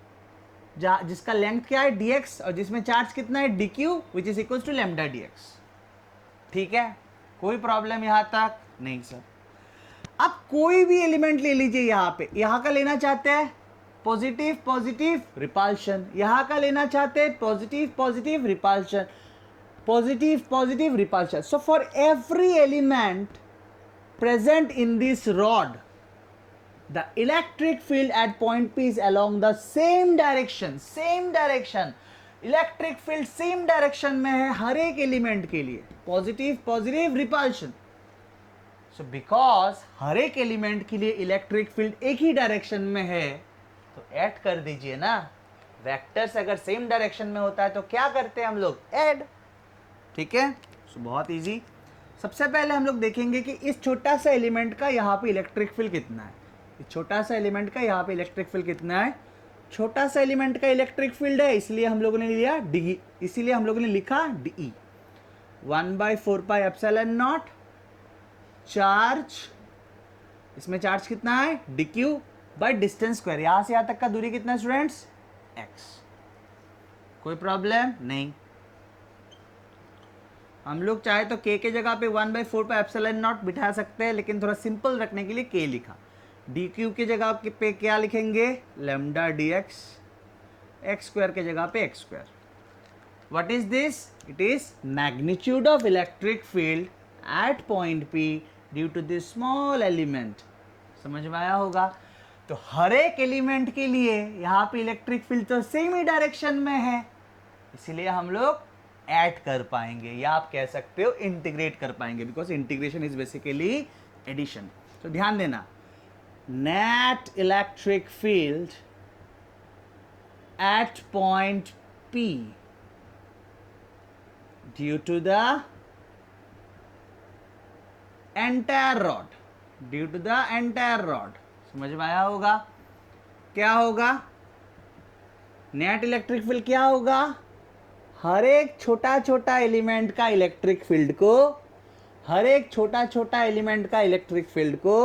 जिसका लेंथ क्या है? dx, और जिसमें चार्ज कितना है? dq, which is equal to lambda dx। ठीक है? कोई प्रॉब्लम यहां तक? नहीं सर। अब कोई भी एलिमेंट ले लीजिए, यहां पे, यहां का लेना चाहते हैं पॉजिटिव पॉजिटिव रिपल्शन, यहां का लेना चाहते हैं positive positive repulsion, positive positive repulsion. So for every element present in this rod, the electric field at point P is along the same direction, same direction। Electric field same direction में है हर एक element के लिए, positive positive repulsion. So because हर एक element के लिए इलेक्ट्रिक फील्ड एक ही डायरेक्शन में है, तो ऐड कर दीजिए ना। वेक्टर्स अगर सेम डायरेक्शन में होता है तो क्या करते हैं हम लोग? ऐड। ठीक है? सो बहुत इजी। सबसे पहले हम लोग देखेंगे कि इस छोटा सा एलिमेंट का यहाँ पे इलेक्ट्रिक फील्ड कितना है। इस छोटा सा एलिमेंट का यहाँ पे इलेक्ट्रिक फील्ड कितना है। छोटा सा एलिमेंट का इलेक्ट्रिक फील्ड है, इसलिए हम लोगों ने लिया डी, इसीलिए हम लोगों ने लिखा डी 1/4πε0 चार्ज, इसमें चार्ज कितना है D q by distance square. यहां से यहां तक का दूरी कितना है स्टूडेंट्स एक्स। कोई प्रॉब्लम नहीं। हम लोग चाहे तो k के जगह पे 1/4πε0 बिठा सकते हैं, लेकिन थोड़ा सिंपल रखने के लिए k लिखा। डी क्यू की जगह पे क्या लिखेंगे lambda D x, x square के जगह पे x square. What is this? It is magnitude of electric field at point P due to this small element. समझ में आया होगा। तो हर एक एलिमेंट के लिए यहाँ पे इलेक्ट्रिक फील्ड तो सेम ही डायरेक्शन में है, इसीलिए हम लोग ऐड कर पाएंगे, या आप कह सकते हो इंटीग्रेट कर पाएंगे, because integration is basically addition. तो ध्यान देना, net electric field at point P due to the entire rod, due to the entire rod। समझ में आया होगा। क्या होगा नेट इलेक्ट्रिक फील्ड, क्या होगा हर एक छोटा छोटा एलिमेंट का इलेक्ट्रिक फील्ड को, हर एक छोटा छोटा एलिमेंट का इलेक्ट्रिक फील्ड को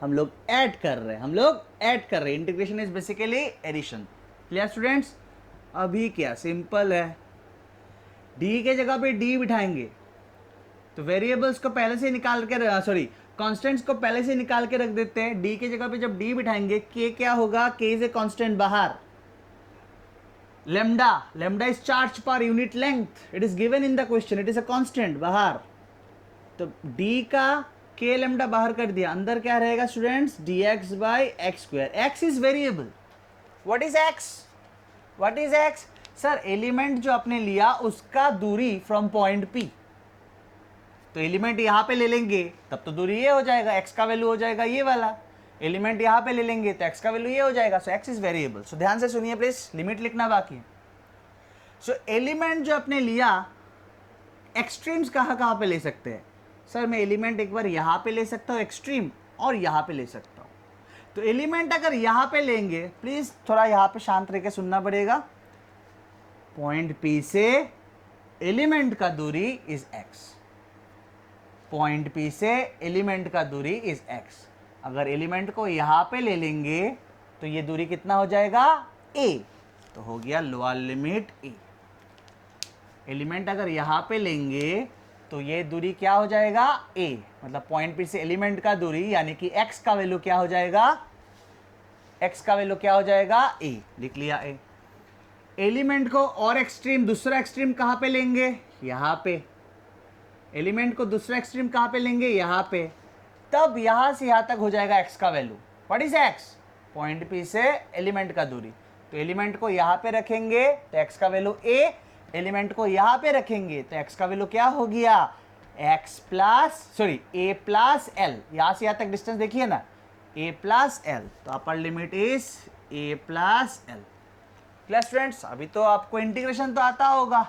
हम लोग ऐड कर रहे हैं, हम लोग ऐड कर रहे हैं। Integration is basically addition. Clear students. अभी क्या सिंपल है, डी के जगह पे डी बिठाएंगे तो वेरिएबल्स को पहले से निकाल के, सॉरी कॉन्स्टेंट्स को पहले से निकाल के रख देते हैं। डी के जगह पे जब डी बिठाएंगे के क्या होगा, के इज ए कांस्टेंट बाहर, lambda, lambda is charge per unit length, it is given in the question, it is a constant बाहर। तो डी का के लेमडा बाहर कर दिया, अंदर क्या रहेगा students D x by x square. X is variable. What is x, what is x sir, element जो आपने लिया उसका दूरी फ्रॉम पॉइंट P। तो एलिमेंट यहां पे ले लेंगे तब तो दूरी ये हो जाएगा, x का वैल्यू हो जाएगा ये वाला। एलिमेंट यहां पे ले लेंगे तो x का वैल्यू ये हो जाएगा। सो x इज वेरिएबल। सो ध्यान से सुनिए प्लीज, लिमिट लिखना बाकी है। सो एलिमेंट जो आपने लिया, एक्सट्रीम्स कहाँ पे ले सकते हैं सर, मैं एलिमेंट एक बार यहां पे ले सकता हूँ एक्सट्रीम, और यहां पे ले सकता हूँ। तो एलिमेंट अगर यहां पे लेंगे, प्लीज थोड़ा यहां पे शांत रह के सुनना पड़ेगा। पॉइंट P से एलिमेंट का दूरी इज x, पॉइंट P से एलिमेंट का दूरी इज x। अगर एलिमेंट को यहां पे ले लेंगे तो ये दूरी कितना हो जाएगा a, तो हो गया लोअर लिमिट a। एलिमेंट अगर यहां पे लेंगे तो ये दूरी क्या हो जाएगा a, मतलब पॉइंट P से एलिमेंट का दूरी यानी कि x का वैल्यू क्या हो जाएगा, x का वैल्यू क्या हो जाएगा a, लिख लिया a। एलिमेंट को और एक्सट्रीम, दूसरा एक्सट्रीम कहाँ पे लेंगे, यहाँ पे। एलिमेंट को दूसरा एक्सट्रीम कहाँ पे लेंगे, यहाँ पे। तब यहाँ से यहाँ तक हो जाएगा x का value. What is x, point P से एलिमेंट का दूरी। तो एलिमेंट को यहाँ पे रखेंगे तो x का वैल्यू a, एलिमेंट को यहाँ पे रखेंगे तो x का वैल्यू क्या हो गया x plus, sorry a plus l। यहाँ से यहाँ तक डिस्टेंस देखिए ना, a प्लस l, तो अपर limit is a plus l। Class students, अभी तो आपको इंटीग्रेशन तो आता होगा,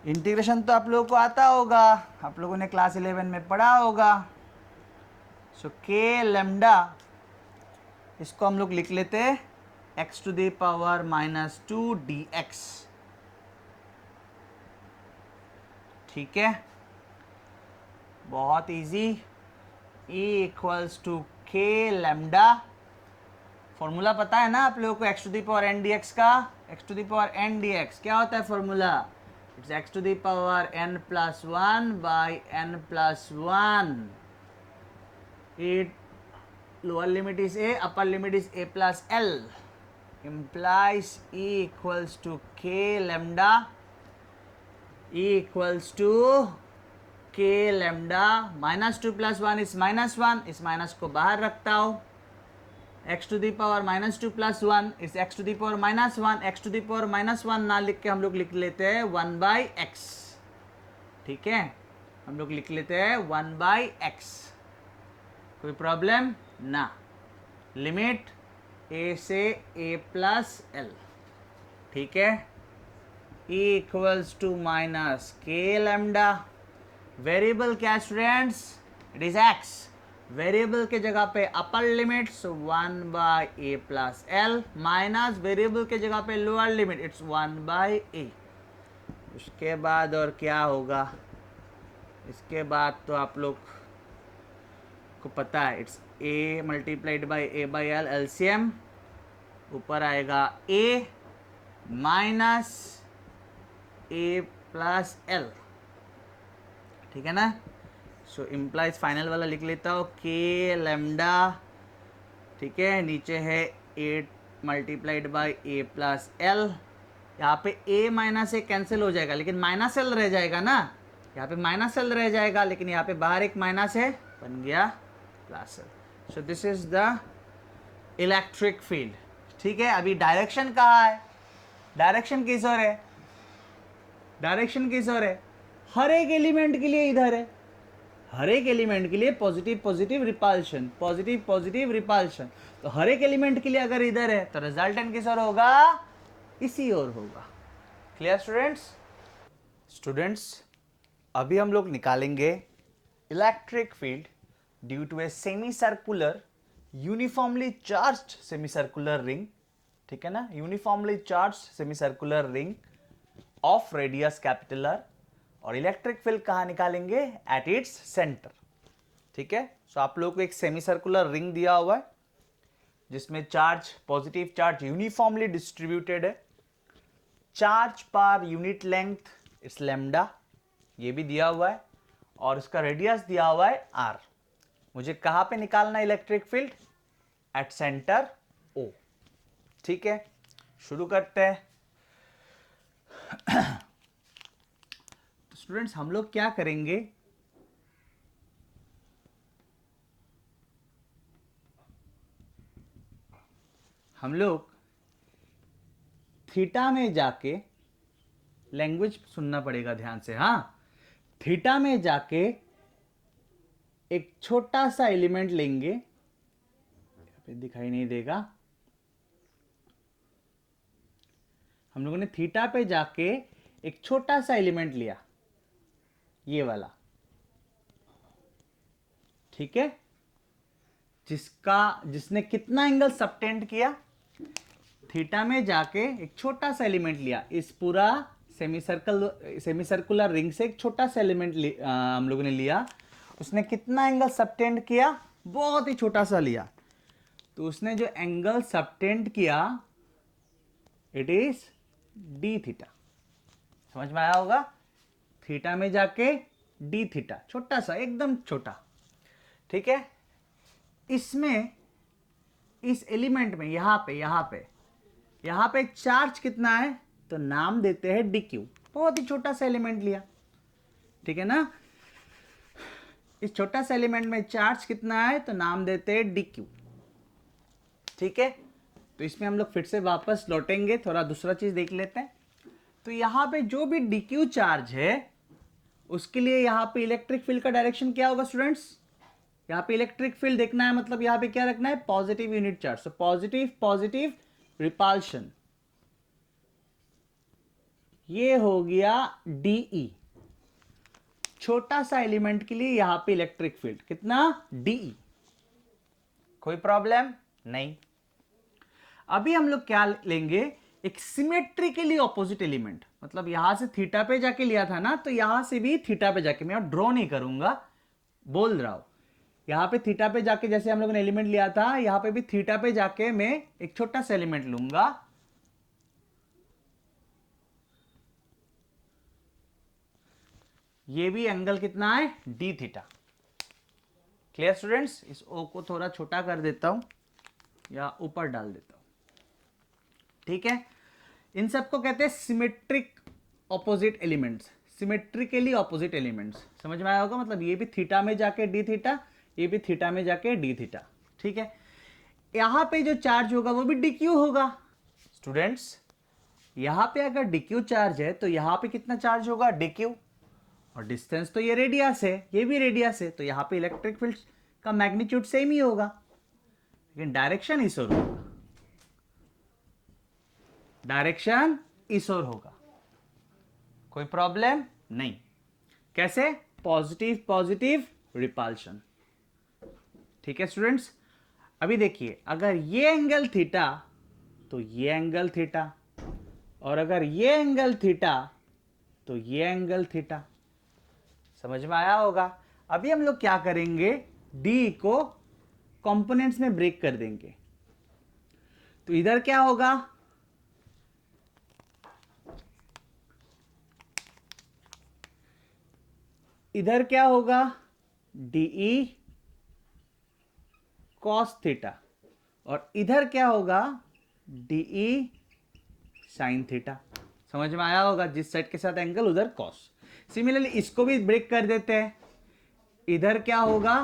इंटीग्रेशन तो आप लोगों को आता होगा, आप लोगों ने क्लास 11 में पढ़ा होगा। सो के लेमडा, इसको हम लोग लिख लेते हैं x to the power -2 dx। ठीक है, बहुत easy. E equals to k lambda, formula पता है ना आप लोगों को x to the power n dx का। x to the power n dx क्या होता है फॉर्मूला, it's x to the power n plus 1 by n plus 1। It lower limit is a, upper limit is a plus l, implies E equals to k lambda, E equals to k lambda. -2 plus 1 is -1, इस minus को बाहर रखता हूँ। x to the power -2 plus 1 is x to the power -1, x to the power -1 ना लिख के हम लोग लिख लेते हैं 1/x। ठीक है, हम लोग लिख लेते हैं 1/x। कोई प्रॉब्लम ना। लिमिट a से a प्लस l। ठीक है, E इक्वल्स टू माइनस के लेमडा, वेरिएबल क्या students, it is x. Variable के जगह पे अपर लिमिट 1 बाय ए प्लस एल, माइनस वेरिएबल के जगह पे लोअर लिमिट इट्स 1 बाय ए। उसके बाद और क्या होगा, इसके बाद तो आप लोग को पता है, it's a multiplied by A by L, LCM ऊपर आएगा ए माइनस ए प्लस एल, ठीक है ना। सो इम्प्लाइज फाइनल वाला लिख लेता हूँ, के लेमडा, ठीक है, नीचे है 8 multiplied by A plus L. यहाँ पे ए माइनस ए कैंसिल हो जाएगा, लेकिन माइनस एल रह जाएगा ना, यहाँ पे माइनस एल रह जाएगा, लेकिन यहाँ पे बाहर एक माइनस है, बन गया plus L. So this is the electric field, ठीक है। अभी डायरेक्शन कहाँ है, डायरेक्शन किस ओर है, डायरेक्शन किस ओर है, हर एक एलिमेंट के लिए इधर है, हर एक एलिमेंट के लिए positive positive repulsion, positive positive repulsion. तो हर एक एलिमेंट के लिए अगर इधर है तो रिजल्टेंट किस ओर होगा, इसी ओर होगा। Clear students? स्टूडेंट्स अभी हम लोग निकालेंगे electric field due to a semi circular uniformly charged semi circular ring, ठीक है ना, uniformly charged semi circular ring of radius capital are. और इलेक्ट्रिक फील्ड कहाँ निकालेंगे, एट इट्स सेंटर, ठीक है। सो आप लोगों को एक सेमी सर्कुलर रिंग दिया हुआ है जिसमें charge, positive charge uniformly distributed है, charge per unit length it's lambda, ये भी दिया हुआ है, और इसका रेडियस दिया हुआ है आर। मुझे कहाँ पे निकालना है electric field, at centre O, ठीक है। शुरू करते हैं। स्टूडेंट्स हम लोग क्या करेंगे, हम लोग थीटा में जाके, लैंग्वेज सुनना पड़ेगा ध्यान से, हाँ, थीटा में जाके एक छोटा सा एलिमेंट लेंगे, दिखाई नहीं देगा, हम लोगों ने थीटा पे जाके एक छोटा सा एलिमेंट लिया, ये वाला, ठीक है, जिसने कितना एंगल सबटेंड किया, थीटा में जाके एक छोटा सा एलिमेंट लिया, इस पूरा सेमी सर्कुलर रिंग से एक छोटा सा एलिमेंट हम लोगों ने लिया, उसने कितना एंगल सबटेंड किया, बहुत ही छोटा सा लिया, तो उसने जो एंगल सबटेंड किया इट इज डी थीटा। समझ में आया होगा, थीटा में जाके डी थीटा, छोटा सा, एकदम छोटा, ठीक है। इसमें, इस एलिमेंट में, यहां पे चार्ज कितना है, तो नाम देते हैं डी क्यू, बहुत ही छोटा सा एलिमेंट लिया, ठीक है ना। इस छोटा सा एलिमेंट में चार्ज कितना है, तो नाम देते हैं डी क्यू, ठीक है। तो इसमें हम लोग फिर से वापस लौटेंगे, थोड़ा दूसरा चीज देख लेते हैं। तो यहां पे जो भी डी क्यू चार्ज है उसके लिए यहां पे इलेक्ट्रिक फील्ड का डायरेक्शन क्या होगा स्टूडेंट्स, यहां पे इलेक्ट्रिक फील्ड देखना है, मतलब यहां पे क्या रखना है, positive unit charge, so positive positive repulsion, ये हो गया डीई। छोटा सा एलिमेंट के लिए यहां पे इलेक्ट्रिक फील्ड कितना, डीई। कोई प्रॉब्लम नहीं। अभी हम लोग क्या लेंगे, एक सिमेट्रिकली ऑपोजिट एलिमेंट, मतलब यहां से थीटा पे जाके लिया था ना, तो यहां से भी थीटा पे जाके, मैं ड्रॉ नहीं करूंगा, बोल रहा हूं, यहां पे थीटा पे जाके जैसे हम लोगों ने एलिमेंट लिया था, यहां पे भी थीटा पे जाके मैं एक छोटा सा एलिमेंट लूंगा, ये भी एंगल कितना है, डी थीटा। Clear students? इस ओ को थोड़ा छोटा कर देता हूं या ऊपर डाल देता हूं, ठीक है। इन सबको कहते हैं symmetric opposite elements, symmetrically opposite elements. समझ में आया होगा, मतलब ये भी थीटा में जाके डी थीटा, ये भी थीटा में जाके डी थीटा, ठीक है। यहां पे जो चार्ज होगा वो भी डी क्यू होगा स्टूडेंट्स। यहां पे अगर डी क्यू चार्ज है तो यहां पे कितना चार्ज होगा, डी क्यू, और डिस्टेंस तो ये रेडियस है, ये भी रेडियस है, तो यहां पे इलेक्ट्रिक फील्ड का मैग्नीट्यूड सेम ही होगा, लेकिन डायरेक्शन इस ओर होगा, डायरेक्शन इस ओर होगा। कोई प्रॉब्लम नहीं। कैसे, पॉजिटिव पॉजिटिव रिपल्शन। ठीक है स्टूडेंट्स, अभी देखिए अगर ये एंगल थीटा तो ये एंगल थीटा, और अगर ये एंगल थीटा तो ये एंगल थीटा। समझ में आया होगा। अभी हम लोग क्या करेंगे, डी को कंपोनेंट्स में ब्रेक कर देंगे। तो इधर क्या होगा, इधर क्या होगा, डीई कॉस थीटा, और इधर क्या होगा, डीई साइन थीटा। समझ में आया होगा, जिस साइड के साथ एंगल उधर कॉस। सिमिलरली इसको भी ब्रेक कर देते हैं। इधर क्या होगा,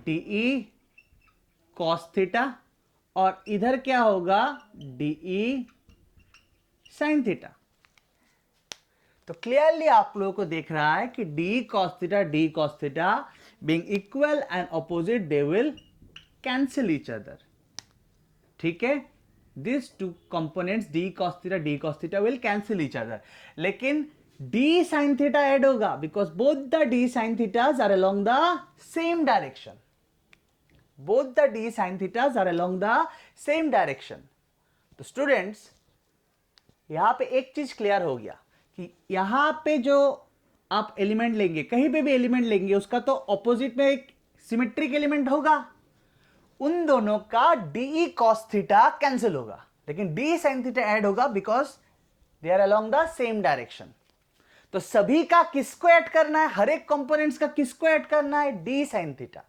डीई कॉस थीटा, और इधर क्या होगा, डीई साइन थीटा। तो क्लियरली आप लोगों को देख रहा है कि d cos theta being equal and opposite, they will cancel each other. ठीक है, this two components d cos theta will cancel each other, लेकिन डी साइन थीटा ऐड होगा because both the d sine thetas are along the same direction. Both the d sine thetas are along the same direction. तो students यहां पे एक चीज clear हो गया कि यहां पे जो आप एलिमेंट लेंगे, कहीं पे भी एलिमेंट लेंगे, उसका तो ऑपोजिट में एक सिमेट्रिक एलिमेंट होगा। उन दोनों का डी कॉस थीटा कैंसिल होगा, लेकिन डी साइन थीटा ऐड होगा because they are along the same direction. तो सभी का किसको ऐड करना है, हर एक कंपोनेंट्स का किसको ऐड करना है, डी साइन थीटा।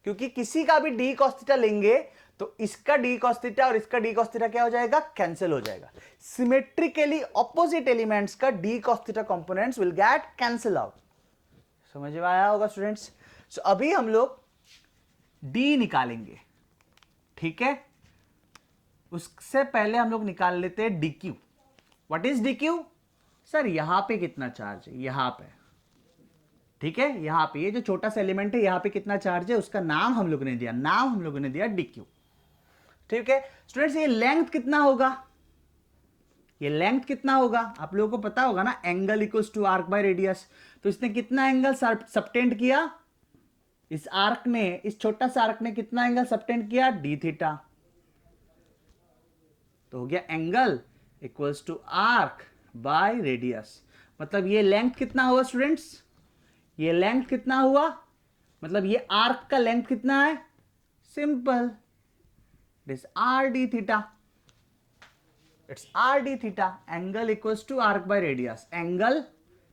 क्योंकि किसी का भी डी कॉस थीटा लेंगे तो इसका डी कॉस थीटा और इसका डी कॉस थीटा क्या हो जाएगा, कैंसिल हो जाएगा। सिमेट्रिकली ऑपोजिट एलिमेंट्स का D cos theta components will get cancel out. समझ में आया होगा स्टूडेंट्स। सो अभी हम लोग डी निकालेंगे। ठीक है, उससे पहले हम लोग निकाल लेते हैं D Q. What is D Q, sir यहां पे कितना चार्ज है, यहां पे। ठीक है, यहां पे ये जो छोटा सा एलिमेंट है, यहां पे कितना चार्ज है, उसका नाम हम लोगों ने दिया, नाम हम लोगों ने दिया डी क्यू। ठीक है स्टूडेंट्स, ये लेंथ कितना होगा, ये लेंथ कितना होगा, आप लोगों को पता होगा ना, angle equals to arc by radius. तो इसने कितना एंगल सबटेंड किया, इस आर्क ने, इस छोटा सा आर्क ने कितना एंगल सबटेंड किया, डी थीटा। तो हो गया angle equals to arc by radius. मतलब ये लेंथ कितना हुआ स्टूडेंट्स, ये लेंथ कितना हुआ, मतलब ये आर्क का लेंथ कितना है, simple, it is r d theta. It's r d theta, angle equals to arc by radius, angle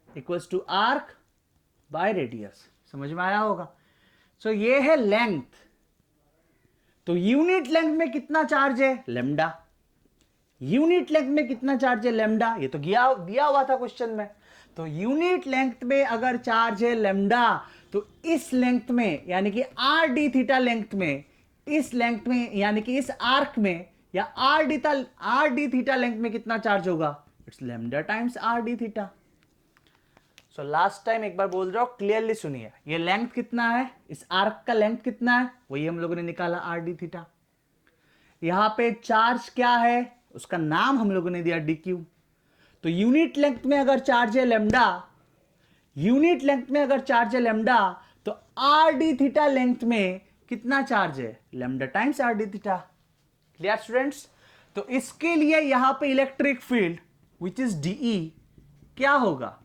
equals to arc by radius. समझ में आया होगा। सो ये है लेंथ। तो यूनिट लेंथ में कितना चार्ज है, लेमडा। यूनिट लेंथ में कितना चार्ज है, लेमडा। ये तो दिया हुआ था क्वेश्चन में। तो यूनिट लेंथ में अगर चार्ज है लेमडा, तो इस लेंथ में यानी कि आर डी थीटा लेंथ में, इस लेंथ में यानी कि इस आर्क में, या आर डी थीटा लेंथ में कितना चार्ज होगा, it's lambda times r d theta. So last time एक बार बोल रहा हूं, क्लियरली सुनिए, ये लेंथ कितना है, इस आर्क का लेंथ कितना है, वही हम लोगों ने निकाला आर डी थीटा। यहां पे चार्ज क्या है, उसका नाम हम लोगों ने दिया डी क्यू। तो यूनिट लेंथ में अगर चार्ज है लेमडा, यूनिट लेंथ में अगर चार्ज है लेमडा, तो आर डी थीटा लेंथ में कितना चार्ज है, lambda times r d theta. Clear students. तो इसके लिए यहां पे electric field which is dE क्या होगा,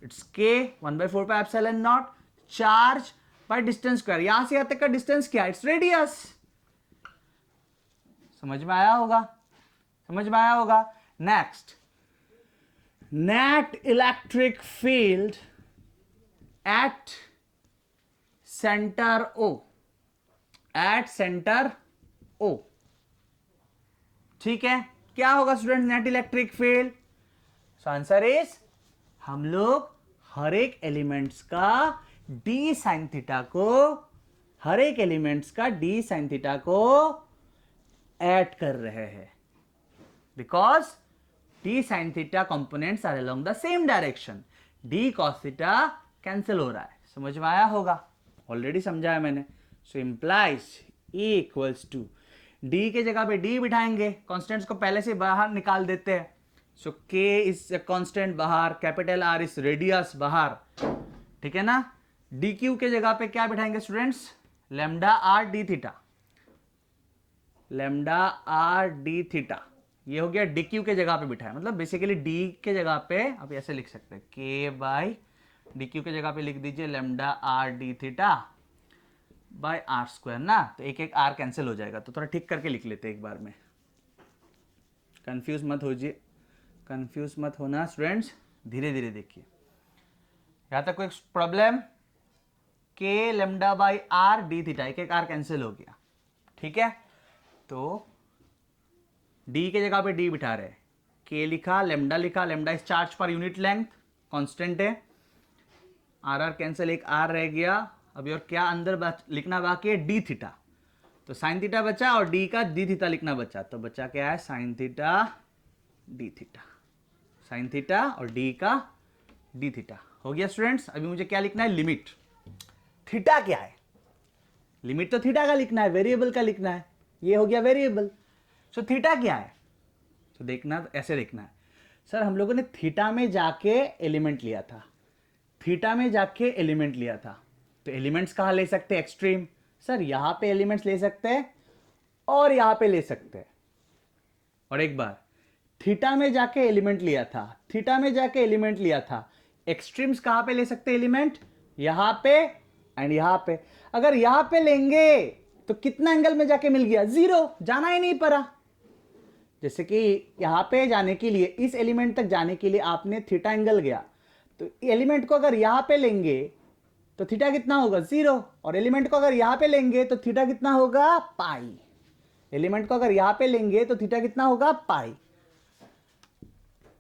it's k 1/4 pi epsilon naught charge by distance square. यहां से यहां तक का डिस्टेंस क्या है, इट्स रेडियस। समझ में आया होगा, समझ में आया होगा। Next, net electric field at centre O, at centre O. ठीक है, क्या होगा student net electric field, so answer is, हम लोग हर एक एलिमेंट्स का डी साइन थीटा को, हर एक एलिमेंट्स का डी साइन थीटा को ऐड कर रहे हैं, because d sine theta components are along the same direction. D cos theta cancel हो रहा है। समझ में आया होगा, ऑलरेडी समझाया मैंने। So implies E equals to, d के जगह पे डी बिठाएंगे, कॉन्स्टेंट्स को पहले से बाहर निकाल देते हैं। सो K इज कांस्टेंट बाहर, कैपिटल R इज रेडियस बाहर, ठीक है ना। डी क्यू के जगह पे क्या बिठाएंगे students, lambda r d theta, lambda r d theta, ये हो गया डी क्यू के जगह पे बिठाया, मतलब बेसिकली डी के जगह पे आप ऐसे लिख सकते हैं के बाई डी क्यू के जगह पे लिख दीजिए lambda r d theta by r square ना, तो एक एक आर कैंसिल हो जाएगा, तो थोड़ा ठीक करके लिख लेते हैं एक बार में, कंफ्यूज मत होइए, कंफ्यूज मत होना स्टूडेंट्स, धीरे धीरे देखिए। यहां तक कोई प्रॉब्लम, के lambda by are d theta, एक एक आर कैंसिल हो गया, ठीक है। तो डी के जगह पे डी बिठा रहे, के लिखा, लेमडा इस charge per unit length constant है, आर आर कैंसिल, एक आर रह गया, अभी और क्या अंदर लिखना बाकी है, डी थीटा, तो साइन थीटा बचा और डी का डी थीटा लिखना बचा, तो बचा क्या है sign theta D theta, sine theta और डी का डी थीटा हो गया स्टूडेंट्स। अभी मुझे क्या लिखना है, लिमिट, थीटा क्या है, लिमिट तो थीटा का लिखना है, वेरिएबल का लिखना है, ये हो गया वेरिएबल। सो थीटा क्या है, तो देखना, ऐसे देखना है सर, हम लोगों ने थीटा में जाके एलिमेंट लिया था, थीटा में जाके एलिमेंट लिया था, तो एलिमेंट्स कहां ले सकते हैं, एक्सट्रीम, सर यहां पे एलिमेंट्स ले सकते हैं और यहां पे ले सकते हैं। और एक बार थीटा में जाके एलिमेंट लिया था, थीटा में जाके एलिमेंट लिया था, एक्सट्रीम्स कहां पे ले सकते हैं एलिमेंट, यहां पे एंड यहां पे। अगर यहां पे लेंगे तो कितना एंगल में जाके मिल गया, जीरो, जाना ही नहीं पड़ा। जैसे कि यहां पे जाने के लिए, इस एलिमेंट तक जाने के लिए आपने थीटा एंगल गया, तो एलिमेंट को अगर यहां पे लेंगे तो थीटा कितना होगा, जीरो, और एलिमेंट को अगर यहां पे लेंगे तो थीटा कितना होगा, पाई, एलिमेंट को अगर यहां पे लेंगे तो थीटा कितना होगा, पाई।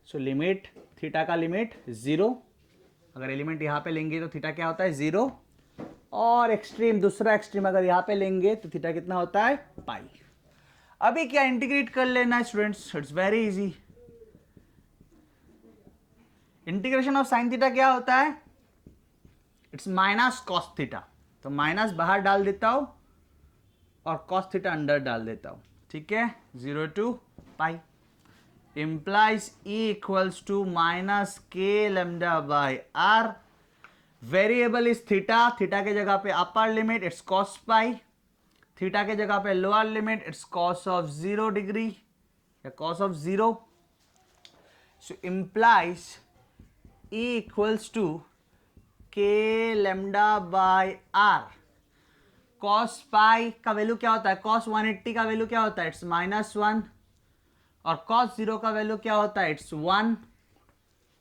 सो लिमिट, थीटा का लिमिट जीरो, अगर एलिमेंट यहां पे लेंगे तो थीटा क्या होता है, जीरो, और एक्सट्रीम, दूसरा एक्सट्रीम अगर यहां पे लेंगे तो थीटा कितना होता है, पाई। अभी क्या इंटीग्रेट कर लेना है students, it's very easy. Integration of sine theta क्या होता है, इट्स माइनस कॉस थीटा, तो माइनस बाहर डाल देता हूं और कॉस थीटा अंदर डाल देता हूं, ठीक है, 0 to पाई, implies E equals to minus k lambda by r, variable is theta, theta के जगह पे upper limit it's cos pi, theta के जगह पे lower limit it's cos of 0 degree या cos of 0, so implies E equals to k lambda by r, cos pi का value क्या होता है, कॉस 180 का वैल्यू क्या होता है, इट्स -1, और कॉस 0 का वैल्यू क्या होता है, इट्स 1,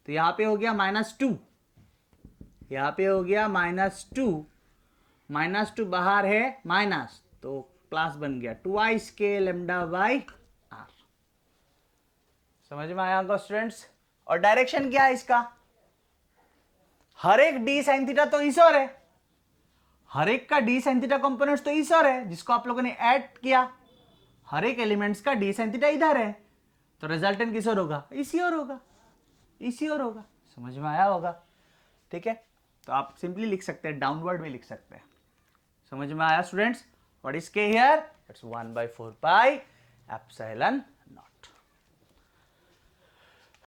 तो यहां पे हो गया -2, यहां पे हो गया -2, -2 बाहर है माइनस, तो प्लस बन गया, ट्वाइस के लेमडा बाई आर। समझ में आया आपको स्टूडेंट्स। और डायरेक्शन क्या है इसका, हर एक डी साइन थीटा तो इस ओर है, हर एक का डी साइन थीटा कंपोनेंट्स तो इस ओर है जिसको आप लोगों ने ऐड किया, हर एक एलिमेंट्स का डी साइन थीटा इधर है, तो रिजल्टेंट किस ओर होगा, इसी ओर होगा, इसी ओर होगा। समझ में आया होगा, ठीक है। तो आप सिंपली लिख सकते हैं, डाउनवर्ड में लिख सकते हैं। समझ में आया स्टूडेंट्स, व्हाट इज के हियर, इट्स 1/4 पाई एप्सिलॉन